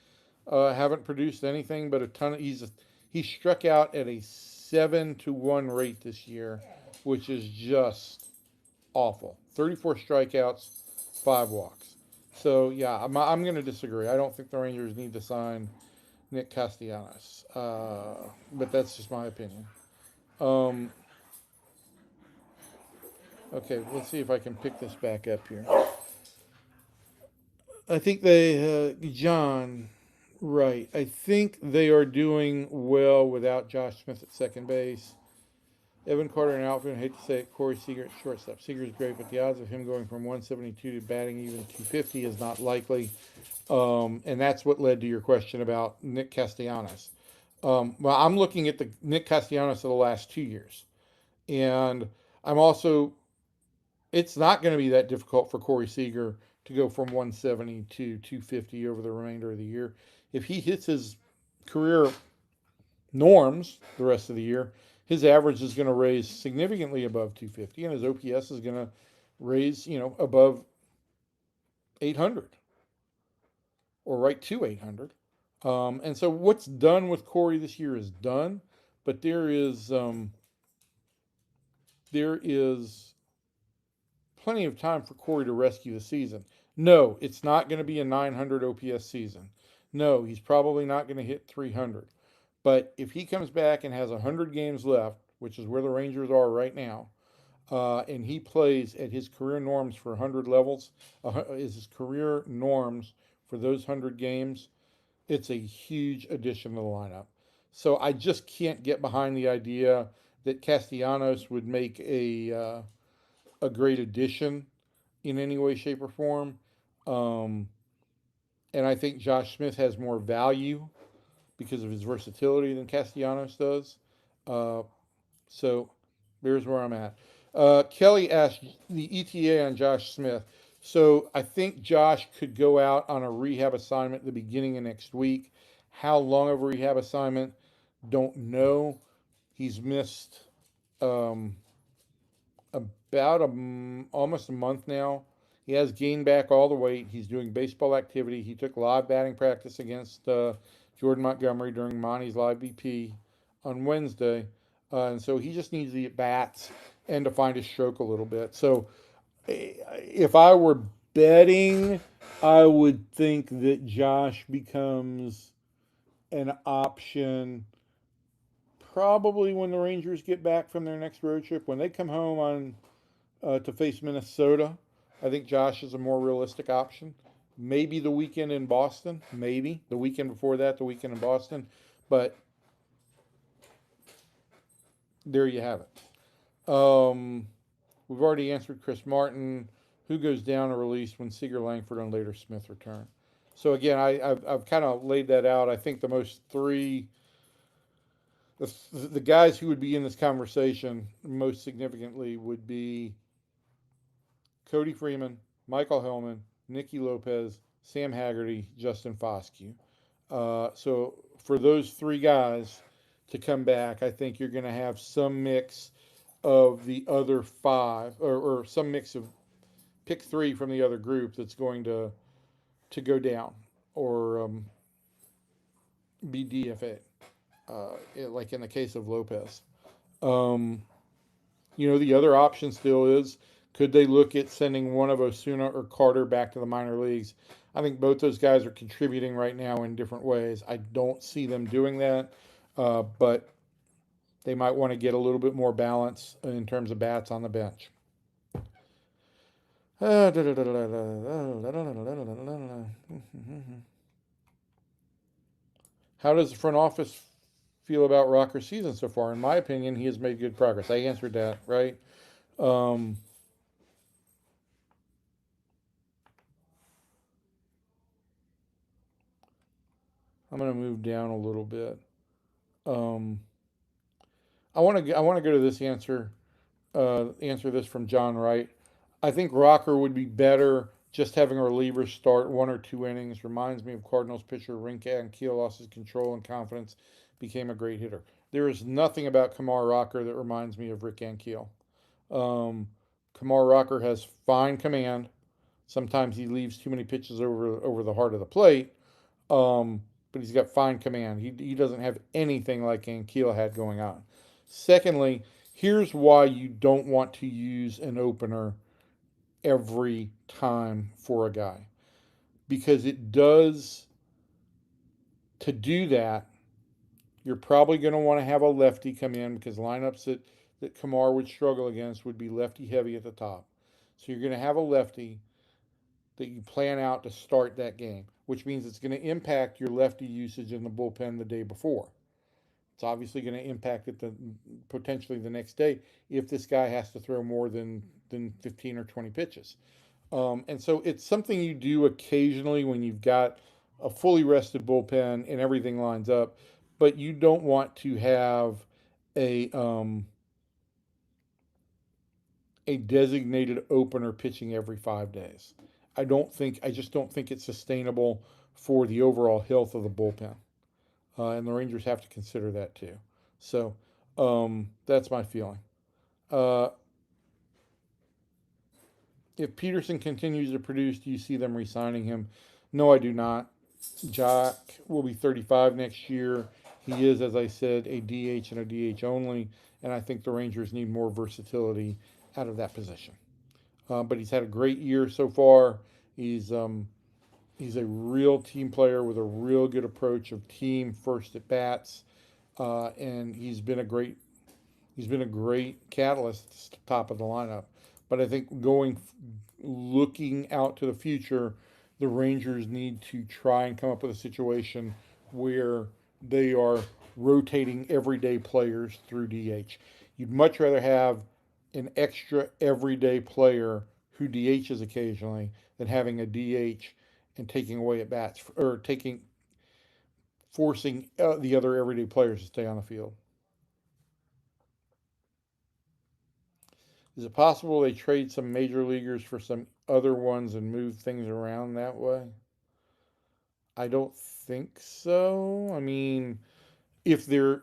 Haven't produced anything but a ton of. He struck out at a 7-1 rate this year, which is just awful. 34 strikeouts, 5 walks. So yeah, I'm going to disagree. I don't think the Rangers need to sign Nick Castellanos, but that's just my opinion. Um, okay, let's see if I can pick this back up here. I think John, right. I think they are doing well without Josh Smith at second base. Evan Carter in outfield. I hate to say it. Corey Seager at shortstop. Seager's great, but the odds of him going from 172 to batting even 250 is not likely. And that's what led to your question about Nick Castellanos. Well, I'm looking at the Nick Castellanos of the last 2 years, and I'm also. It's not going to be that difficult for Corey Seager to go from 170 to 250 over the remainder of the year. If he hits his career norms the rest of the year, his average is going to raise significantly above 250, and his OPS is going to raise, above 800 or right to 800. And so what's done with Corey this year is done, but there is plenty of time for Corey to rescue the season. No, it's not going to be a 900 OPS season. No, he's probably not going to hit 300. But if he comes back and has 100 games left, which is where the Rangers are right now, and he plays at his career norms for 100 levels, is his career norms for those 100 games, it's a huge addition to the lineup. So I just can't get behind the idea that Castellanos would make a great addition in any way, shape, or form. Um, and I think Josh Smith has more value because of his versatility than Castellanos does. Uh, so there's where I'm at. Kelly asked the ETA on Josh Smith. So I think Josh could go out on a rehab assignment at the beginning of next week. How long of a rehab assignment? Don't know. He's missed um, about almost a month now. He has gained back all the weight. He's doing baseball activity. He took live batting practice against Jordan Montgomery during Monty's live BP on Wednesday, and so he just needs the at bats and to find his stroke a little bit. So if I were betting, I would think that Josh becomes an option probably when the Rangers get back from their next road trip. When they come home on to face Minnesota, I think Josh is a more realistic option. Maybe the weekend in Boston, maybe the weekend before that, the weekend in Boston, but there you have it. We've already answered Chris Martin. Who goes down or released when Seager, Langford, and later Smith return? So again, I've kind of laid that out. I think the most three, the guys who would be in this conversation most significantly would be Cody Freeman, Michael Hellman, Nicky Lopez, Sam Haggerty, Justin Foscue. So for those three guys to come back, I think you're going to have some mix of the other five, or some mix of pick three from the other group that's going to go down or be DFA, like in the case of Lopez. Um, the other option still is, could they look at sending one of Osuna or Carter back to the minor leagues? I think both those guys are contributing right now in different ways. I don't see them doing that, but they might want to get a little bit more balance in terms of bats on the bench. How does the front office feel about Rocker's season so far? In my opinion, he has made good progress. I answered that, right? Um, I'm going to move down a little bit. Um, I want to go to this answer. Answer this from John Wright. I think Rocker would be better just having a reliever start 1 or 2 innings. Reminds me of Cardinals pitcher Rinke and Keel lost his control and confidence, became a great hitter. There is nothing about Kamar Rocker that reminds me of Rick Ankiel. Um, Kamar Rocker has fine command. Sometimes he leaves too many pitches over the heart of the plate, but he's got fine command. He doesn't have anything like Ankiel had going on. Secondly, here's why you don't want to use an opener every time for a guy, because it does, to do that, you're probably going to want to have a lefty come in, because lineups that Kamar would struggle against would be lefty heavy at the top. So you're going to have a lefty that you plan out to start that game, which means it's going to impact your lefty usage in the bullpen the day before. It's obviously going to impact it potentially the next day if this guy has to throw more than 15 or 20 pitches. And so it's something you do occasionally when you've got a fully rested bullpen and everything lines up, but you don't want to have a um, a designated opener pitching every 5 days. I just don't think it's sustainable for the overall health of the bullpen. And the Rangers have to consider that too. So that's my feeling. Uh, if Peterson continues to produce, do you see them re-signing him? No, I do not. Jack will be 35 next year. He is, as I said, a DH and a DH only, and I think the Rangers need more versatility out of that position. But he's had a great year so far. He's a real team player with a real good approach of team first at bats, and he's been a great He's been a great catalyst at the top of the lineup. But I think looking out to the future, the Rangers need to try and come up with a situation where they are rotating everyday players through DH. You'd much rather have an extra everyday player who DHs occasionally than having a DH and taking away at bats or forcing the other everyday players to stay on the field. Is it possible they trade some major leaguers for some other ones and move things around that way? I don't think so. I mean, if they're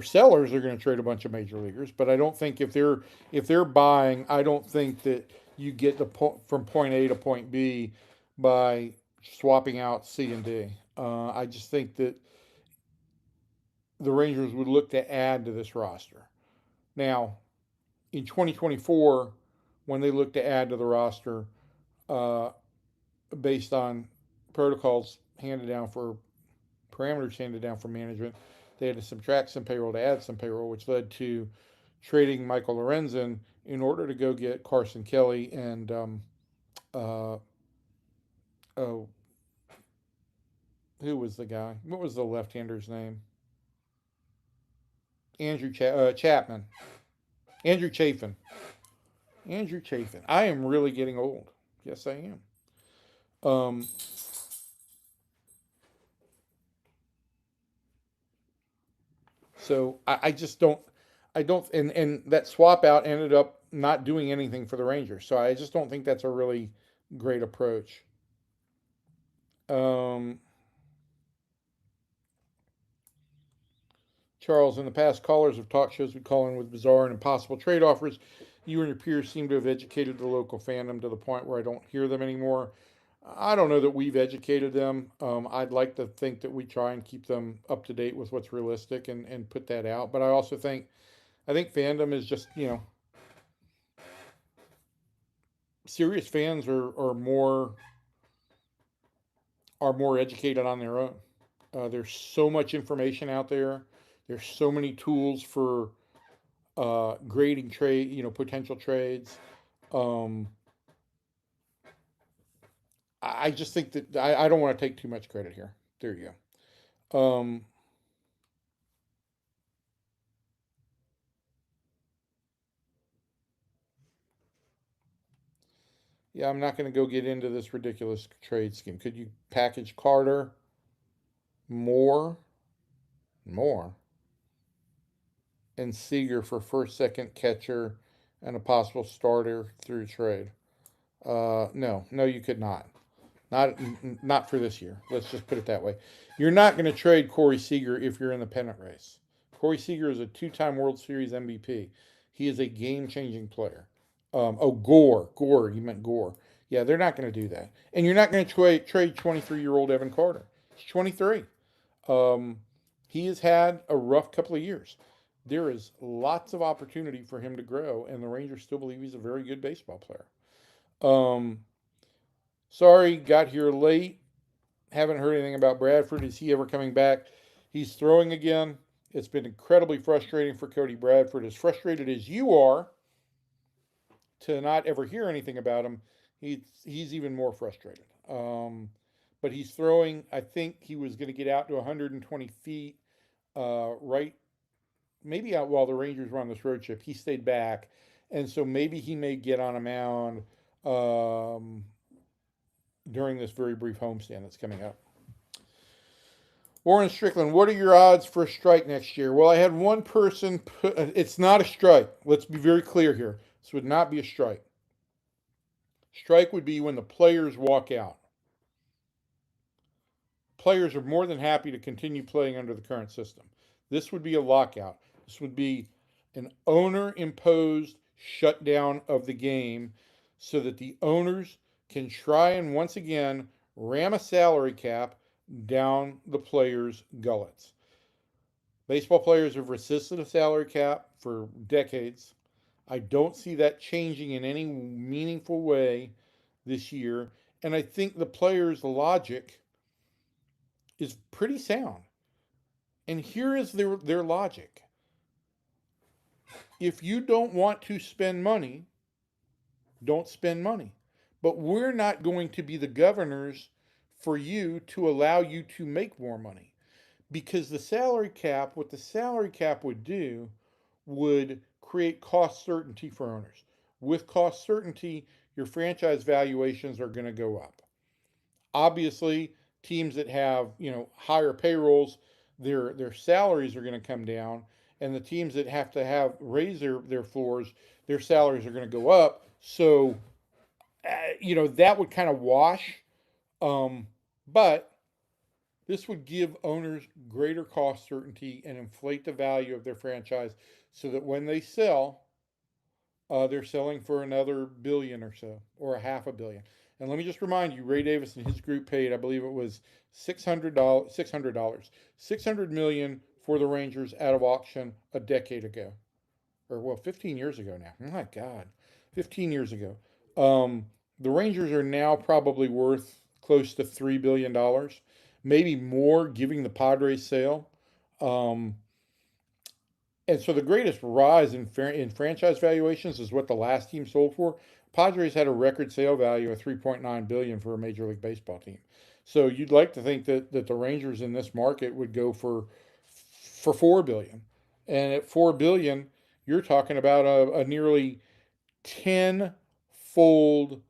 sellers, they're going to trade a bunch of major leaguers. But I don't think if they're buying, I don't think that you get from point A to point B by swapping out C and D. I just think that the Rangers would look to add to this roster. Now, in 2024, when they look to add to the roster, uh, based on protocols handed down for parameters handed down from management, they had to subtract some payroll to add some payroll, which led to trading Michael Lorenzen in order to go get Carson Kelly and uh, oh, who was the guy? What was the left-hander's name? Chapman. Andrew Chafin. Andrew Chafin. I am really getting old. Yes, I am. Um, so I just don't. I don't. And that swap out ended up not doing anything for the Rangers. So I just don't think that's a really great approach. Um, Charles, in the past, callers of talk shows would call in with bizarre and impossible trade offers. You and your peers seem to have educated the local fandom to the point where I don't hear them anymore. I don't know that we've educated them. I'd like to think that we try and keep them up to date with what's realistic and put that out. But I think fandom is just serious fans are more educated on their own. There's so much information out there. There's so many tools for grading potential trades. Um, I just think that I don't want to take too much credit here. There you go. Yeah, I'm not going to go get into this ridiculous trade scheme. Could you package Carter more, more, and Seager for first, second catcher and a possible starter through trade? No, no, you could not. Not for this year. Let's just put it that way. You're not going to trade Corey Seager if you're in the pennant race. Corey Seager is a two-time World Series MVP. He is a game-changing player. Gore. You meant Gore. Yeah, they're not going to do that. And you're not going to trade 23-year-old Evan Carter. He's 23. Um, he has had a rough couple of years. There is lots of opportunity for him to grow, and the Rangers still believe he's a very good baseball player. Um, Sorry, got here late. Haven't heard anything about Bradford. Is he ever coming back? He's throwing again. It's been incredibly frustrating for Cody Bradford. As frustrated as you are to not ever hear anything about him, he's even more frustrated. But he's throwing. I think he was going to get out to 120 feet, right? Maybe out while the Rangers were on this road trip. He stayed back, and so maybe he may get on a mound during this very brief homestand that's coming up. Warren Strickland, what are your odds for a strike next year? Well, I had one person put, it's not a strike. Let's be very clear here. This would not be a strike. Strike would be when the players walk out. Players are more than happy to continue playing under the current system. This would be a lockout. This would be an owner imposed shutdown of the game so that the owners can try and once again ram a salary cap down the players' gullets. Baseball players have resisted a salary cap for decades. I don't see that changing in any meaningful way this year. And I think the players' logic is pretty sound. And here is their logic. if you don't want to spend money, don't spend money. But we're not going to be the governors for you to allow you to make more money. Because the salary cap, what the salary cap would do, would create cost certainty for owners. With cost certainty, your franchise valuations are going to go up. Obviously, teams that have higher payrolls, their salaries are going to come down, and the teams that have to have raise their floors, their salaries are going to go up. So that would kind of wash. But this would give owners greater cost certainty and inflate the value of their franchise, so that when they sell, they're selling for another billion or so, or a half a billion. And let me just remind you, Ray Davis and his group paid, I believe it was $600 million for the Rangers out of auction a decade ago, or 15 years ago now. Oh my God, 15 years ago. The Rangers are now probably worth close to $3 billion, maybe more, given the Padres sale. And so the greatest rise in franchise valuations is what the last team sold for. Padres had a record sale value of 3.9 billion for a Major League Baseball team. So you'd like to think that the Rangers in this market would go for 4 billion. And at 4 billion, you're talking about a nearly 10-fold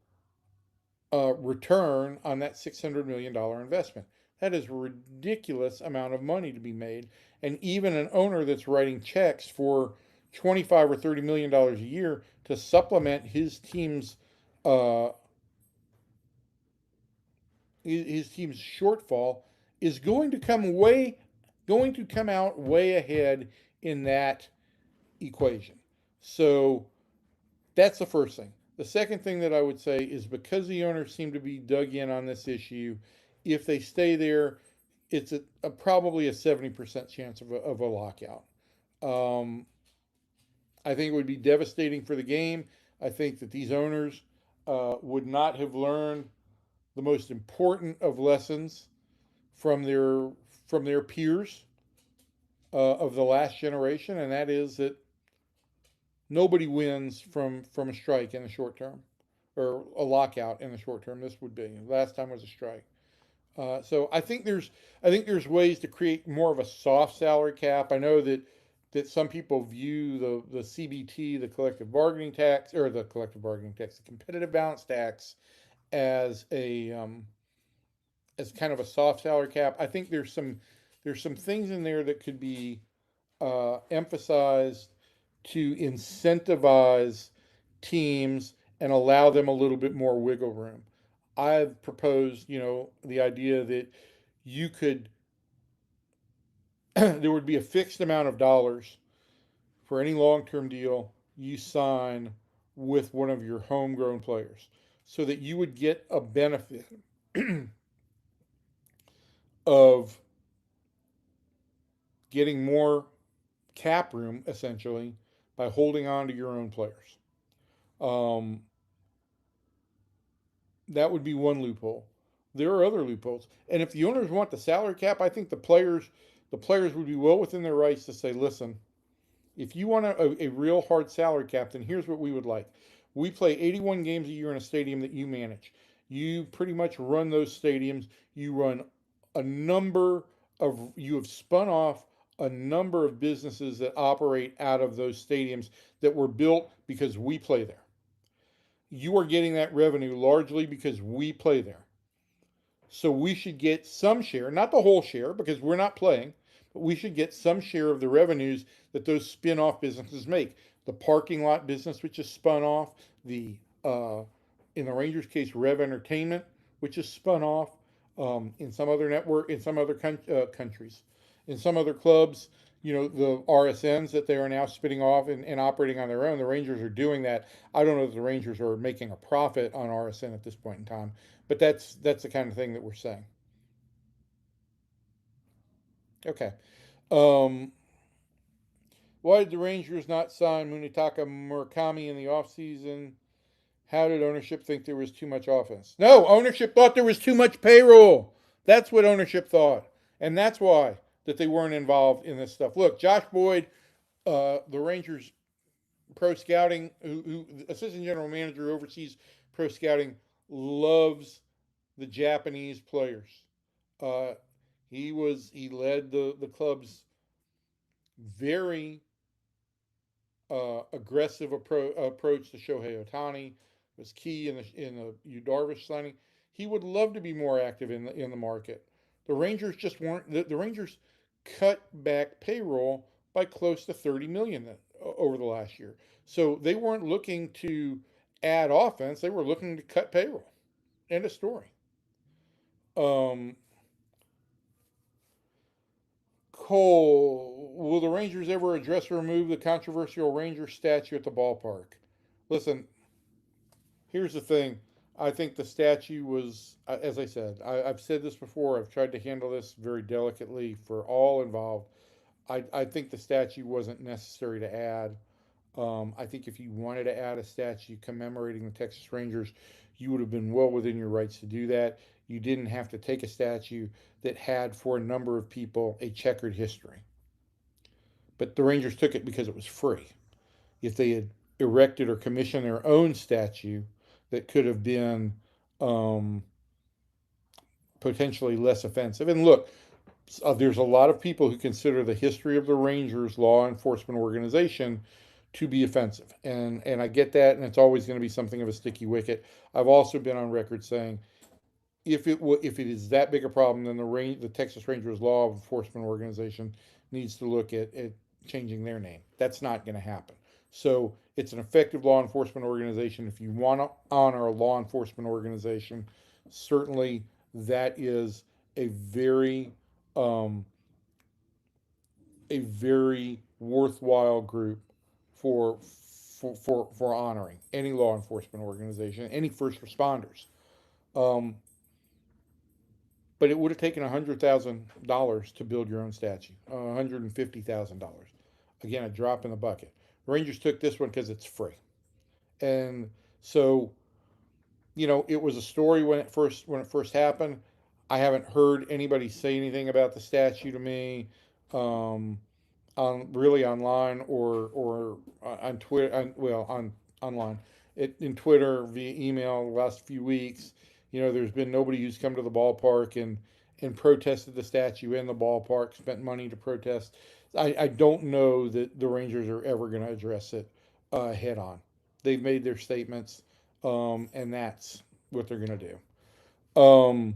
return on that $600 million investment. That is a ridiculous amount of money to be made. And even an owner that's writing checks for $25 or $30 million a year to supplement his team's shortfall is going to come out way ahead in that equation. So that's the first thing. The second thing that I would say is, because the owners seem to be dug in on this issue, if they stay there, it's probably a 70% chance of a lockout. I think it would be devastating for the game. I think that these owners would not have learned the most important of lessons from their peers of the last generation, and that is that nobody wins from a strike in the short term, or a lockout in the short term. This would be, last time was a strike. So I think there's ways to create more of a soft salary cap. I know that some people view the CBT, the collective bargaining tax, the competitive balance tax, as as kind of a soft salary cap. I think there's some things in there that could be emphasized to incentivize teams and allow them a little bit more wiggle room. I've proposed, the idea that you could, there would be a fixed amount of dollars for any long-term deal you sign with one of your homegrown players, so that you would get a benefit of getting more cap room, essentially, by holding on to your own players. That would be one loophole. There are other loopholes, and if the owners want the salary cap, I think the players would be well within their rights to say, listen, if you want a real hard salary cap, then here's what we would like. We play 81 games a year in a stadium that you manage. You pretty much run those stadiums. You have spun off a number of businesses that operate out of those stadiums that were built because we play there. You are getting that revenue largely because we play there. So we should get some share, not the whole share because we're not playing, but we should get some share of the revenues that those spin-off businesses make. The parking lot business, which is spun off, in the Rangers case, Rev Entertainment, which is spun off, in some other network, in some other countries, in some other clubs, the RSNs that they are now spinning off and operating on their own. The Rangers are doing that. I don't know if the Rangers are making a profit on RSN at this point in time, but that's the kind of thing that we're saying. Okay. Why did the Rangers not sign Munetaka Murakami in the offseason? How did ownership think there was too much offense? No, ownership thought there was too much payroll. That's what ownership thought. And that's why that they weren't involved in this stuff. Look, Josh Boyd, the Rangers pro scouting, who assistant general manager who oversees pro scouting, loves the Japanese players. Uh, he led the club's very aggressive approach to Shohei Ohtani. Was key in the Yu Darvish signing. He would love to be more active in the market. The Rangers just weren't. The Rangers cut back payroll by close to 30 million over the last year. So they weren't looking to add offense. They were looking to cut payroll. End of story. Um, Cole, will the Rangers ever address or remove the controversial Ranger statue at the ballpark? Listen, here's the thing. I think the statue was, as I said, I've said this before. I've tried to handle this very delicately for all involved. I think the statue wasn't necessary to add. I think if you wanted to add a statue commemorating the Texas Rangers, you would have been well within your rights to do that. You didn't have to take a statue that had, for a number of people, a checkered history. But the Rangers took it because it was free. If they had erected or commissioned their own statue that could have been um, potentially less offensive. And look, there's a lot of people who consider the history of the Rangers law enforcement organization to be offensive, and I get that, and it's always going to be something of a sticky wicket. I've also been on record saying if it is that big a problem, then the Texas Rangers law enforcement organization needs to look at changing their name. That's not going to happen. So it's an effective law enforcement organization. If you want to honor a law enforcement organization, certainly that is a very um, a very worthwhile group for for honoring any law enforcement organization, any first responders. Um, but it would have taken $100,000 to build your own statue. $150,000. Again, a drop in the bucket. The Rangers took this one because it's free, and so it was a story when it first happened. I haven't heard anybody say anything about the statue to me. Um, on really online or on Twitter, on online, in Twitter via email the last few weeks. There's been nobody who's come to the ballpark and protested the statue in the ballpark, spent money to protest. I don't know that the Rangers are ever going to address it head on. They've made their statements, and that's what they're going to do.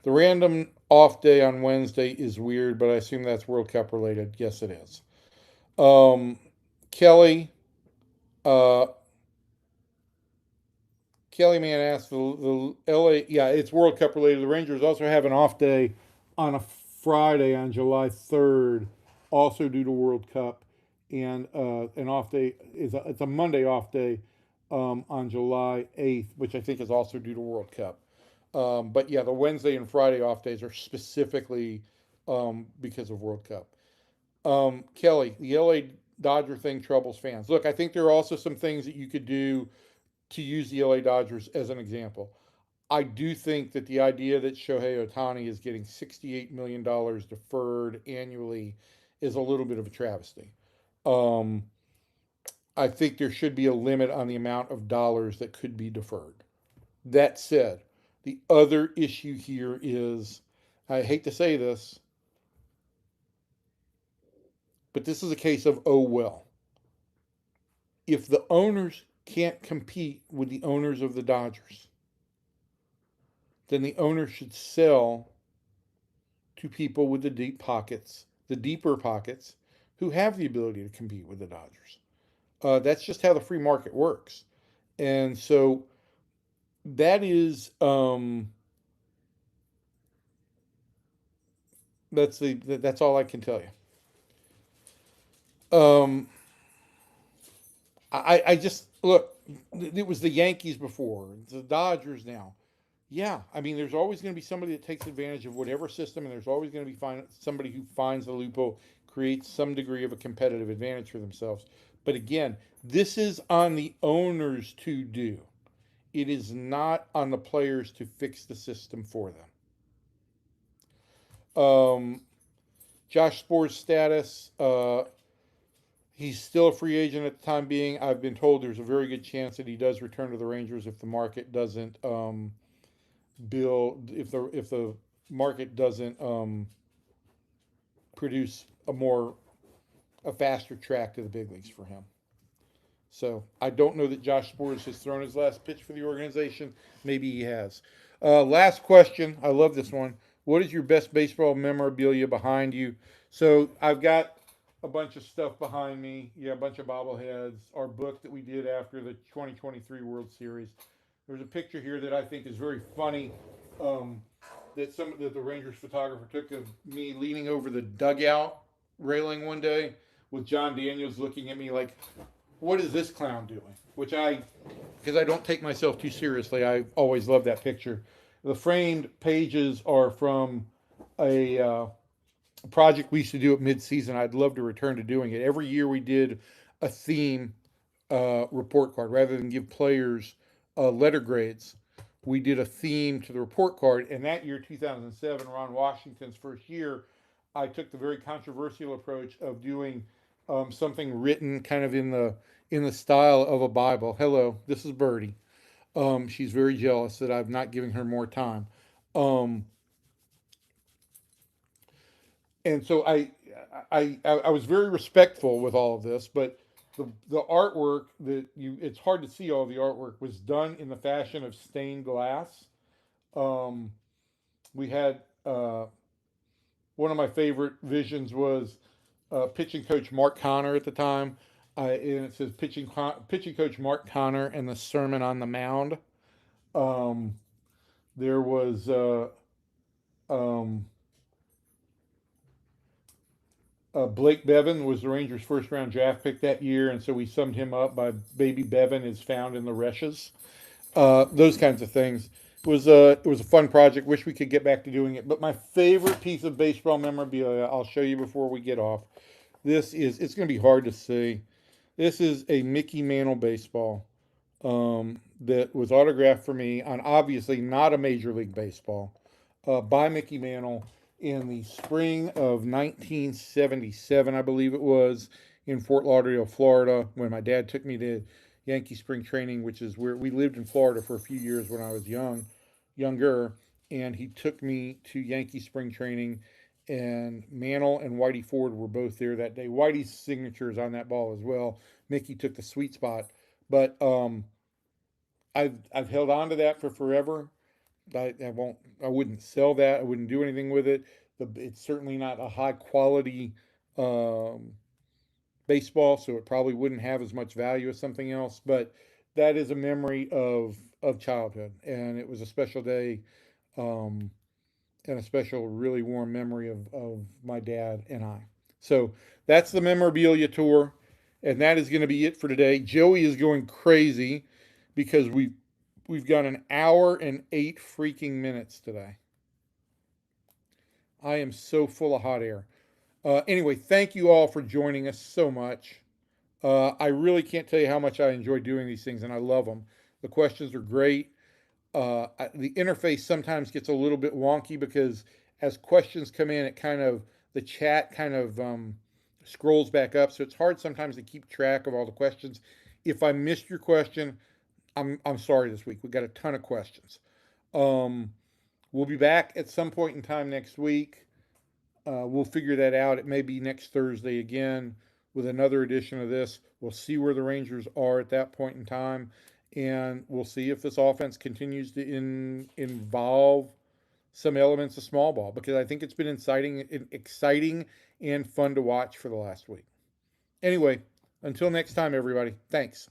The random off day on Wednesday is weird, but I assume that's World Cup related. Yes, it is. Um, Kelly, uh, Kelly Man asked the LA. Yeah, it's World Cup related. The Rangers also have an off day on a Friday on July 3rd, also due to World Cup, and an off day it's a Monday off day on July 8th, which I think is also due to World Cup. But yeah, the Wednesday and Friday off days are specifically because of World Cup. Kelly, the LA Dodger thing troubles fans. Look, I think there are also some things that you could do to use the LA Dodgers as an example. I do think that the idea that Shohei Ohtani is getting $68 million deferred annually is a little bit of a travesty. Um, I think there should be a limit on the amount of dollars that could be deferred. That said, the other issue here is I hate to say this, but this is a case of oh well. If the owners can't compete with the owners of the Dodgers, then the owners should sell to people with the deep pockets, the deeper pockets, who have the ability to compete with the Dodgers. That's just how the free market works. And so that is that's all I can tell you. I just look. It was the Yankees before, it's the Dodgers now. Yeah, I mean, there's always going to be somebody that takes advantage of whatever system, and there's always going to be somebody who finds the loophole, creates some degree of a competitive advantage for themselves. But again, this is on the owners to do. It is not on the players to fix the system for them. Josh Sports status. He's still a free agent at the time being. I've been told there's a very good chance that he does return to the Rangers if the market doesn't build if the market doesn't produce a faster track to the big leagues for him. So I don't know that Josh Sborz has thrown his last pitch for the organization. Maybe he has. Last question. I love this one. What is your best baseball memorabilia behind you? So I've got a bunch of stuff behind me. Yeah, a bunch of bobbleheads. Our book that we did after the 2023 World Series. There's a picture here that I think is very funny. Um, that the Rangers photographer took of me leaning over the dugout railing one day with John Daniels looking at me like, what is this clown doing? Because I don't take myself too seriously, I always love that picture. The framed pages are from a project we used to do at mid-season. I'd love to return to doing it. Every year we did a theme report card rather than give players letter grades. We did a theme to the report card, and that year, 2007, Ron Washington's first year, I took the very controversial approach of doing something written kind of in the style of a Bible. Hello, this is Birdie. She's very jealous that I'm not giving her more time. Um, and so I was very respectful with all of this, but the artwork that you it's hard to see all the artwork was done in the fashion of stained glass. Um, we had one of my favorite visions was pitching coach Mark Connor at the time, and it says pitching coach Mark Connor and the Sermon on the Mound. Um, there was um, Blake Bevan was the Rangers' first round draft pick that year, and so we summed him up by Baby Bevan is found in the Reshes. Those kinds of things. It was a fun project. Wish we could get back to doing it. But my favorite piece of baseball memorabilia, I'll show you before we get off. It's going to be hard to see. This is a Mickey Mantle baseball that was autographed for me on obviously not a Major League Baseball by Mickey Mantle in the spring of 1977, I believe it was, in Fort Lauderdale, Florida, when my dad took me to Yankee spring training, which is where we lived in Florida for a few years when I was younger, and he took me to Yankee spring training. And Mantle and Whitey Ford were both there that day. Whitey's signature is on that ball as well. Mickey took the sweet spot, but I've held on to that for forever. I wouldn't sell that. I wouldn't do anything with it. It's certainly not a high quality um, baseball, so it probably wouldn't have as much value as something else. But that is a memory of childhood, and it was a special day, um, and a special, really warm memory of my dad and I. So that's the memorabilia tour, and that is going to be it for today. Joey is going crazy because we've got an hour and 8 freaking minutes today. I am so full of hot air. Anyway, thank you all for joining us so much. I really can't tell you how much I enjoy doing these things, and I love them. The questions are great. The interface sometimes gets a little bit wonky because as questions come in, the chat kind of scrolls back up, so it's hard sometimes to keep track of all the questions. If I missed your question, I'm sorry this week. We've got a ton of questions. Um, we'll be back at some point in time next week. We'll figure that out. It may be next Thursday again with another edition of this. We'll see where the Rangers are at that point in time, and we'll see if this offense continues to involve some elements of small ball, because I think it's been exciting and fun to watch for the last week. Anyway, until next time, everybody. Thanks.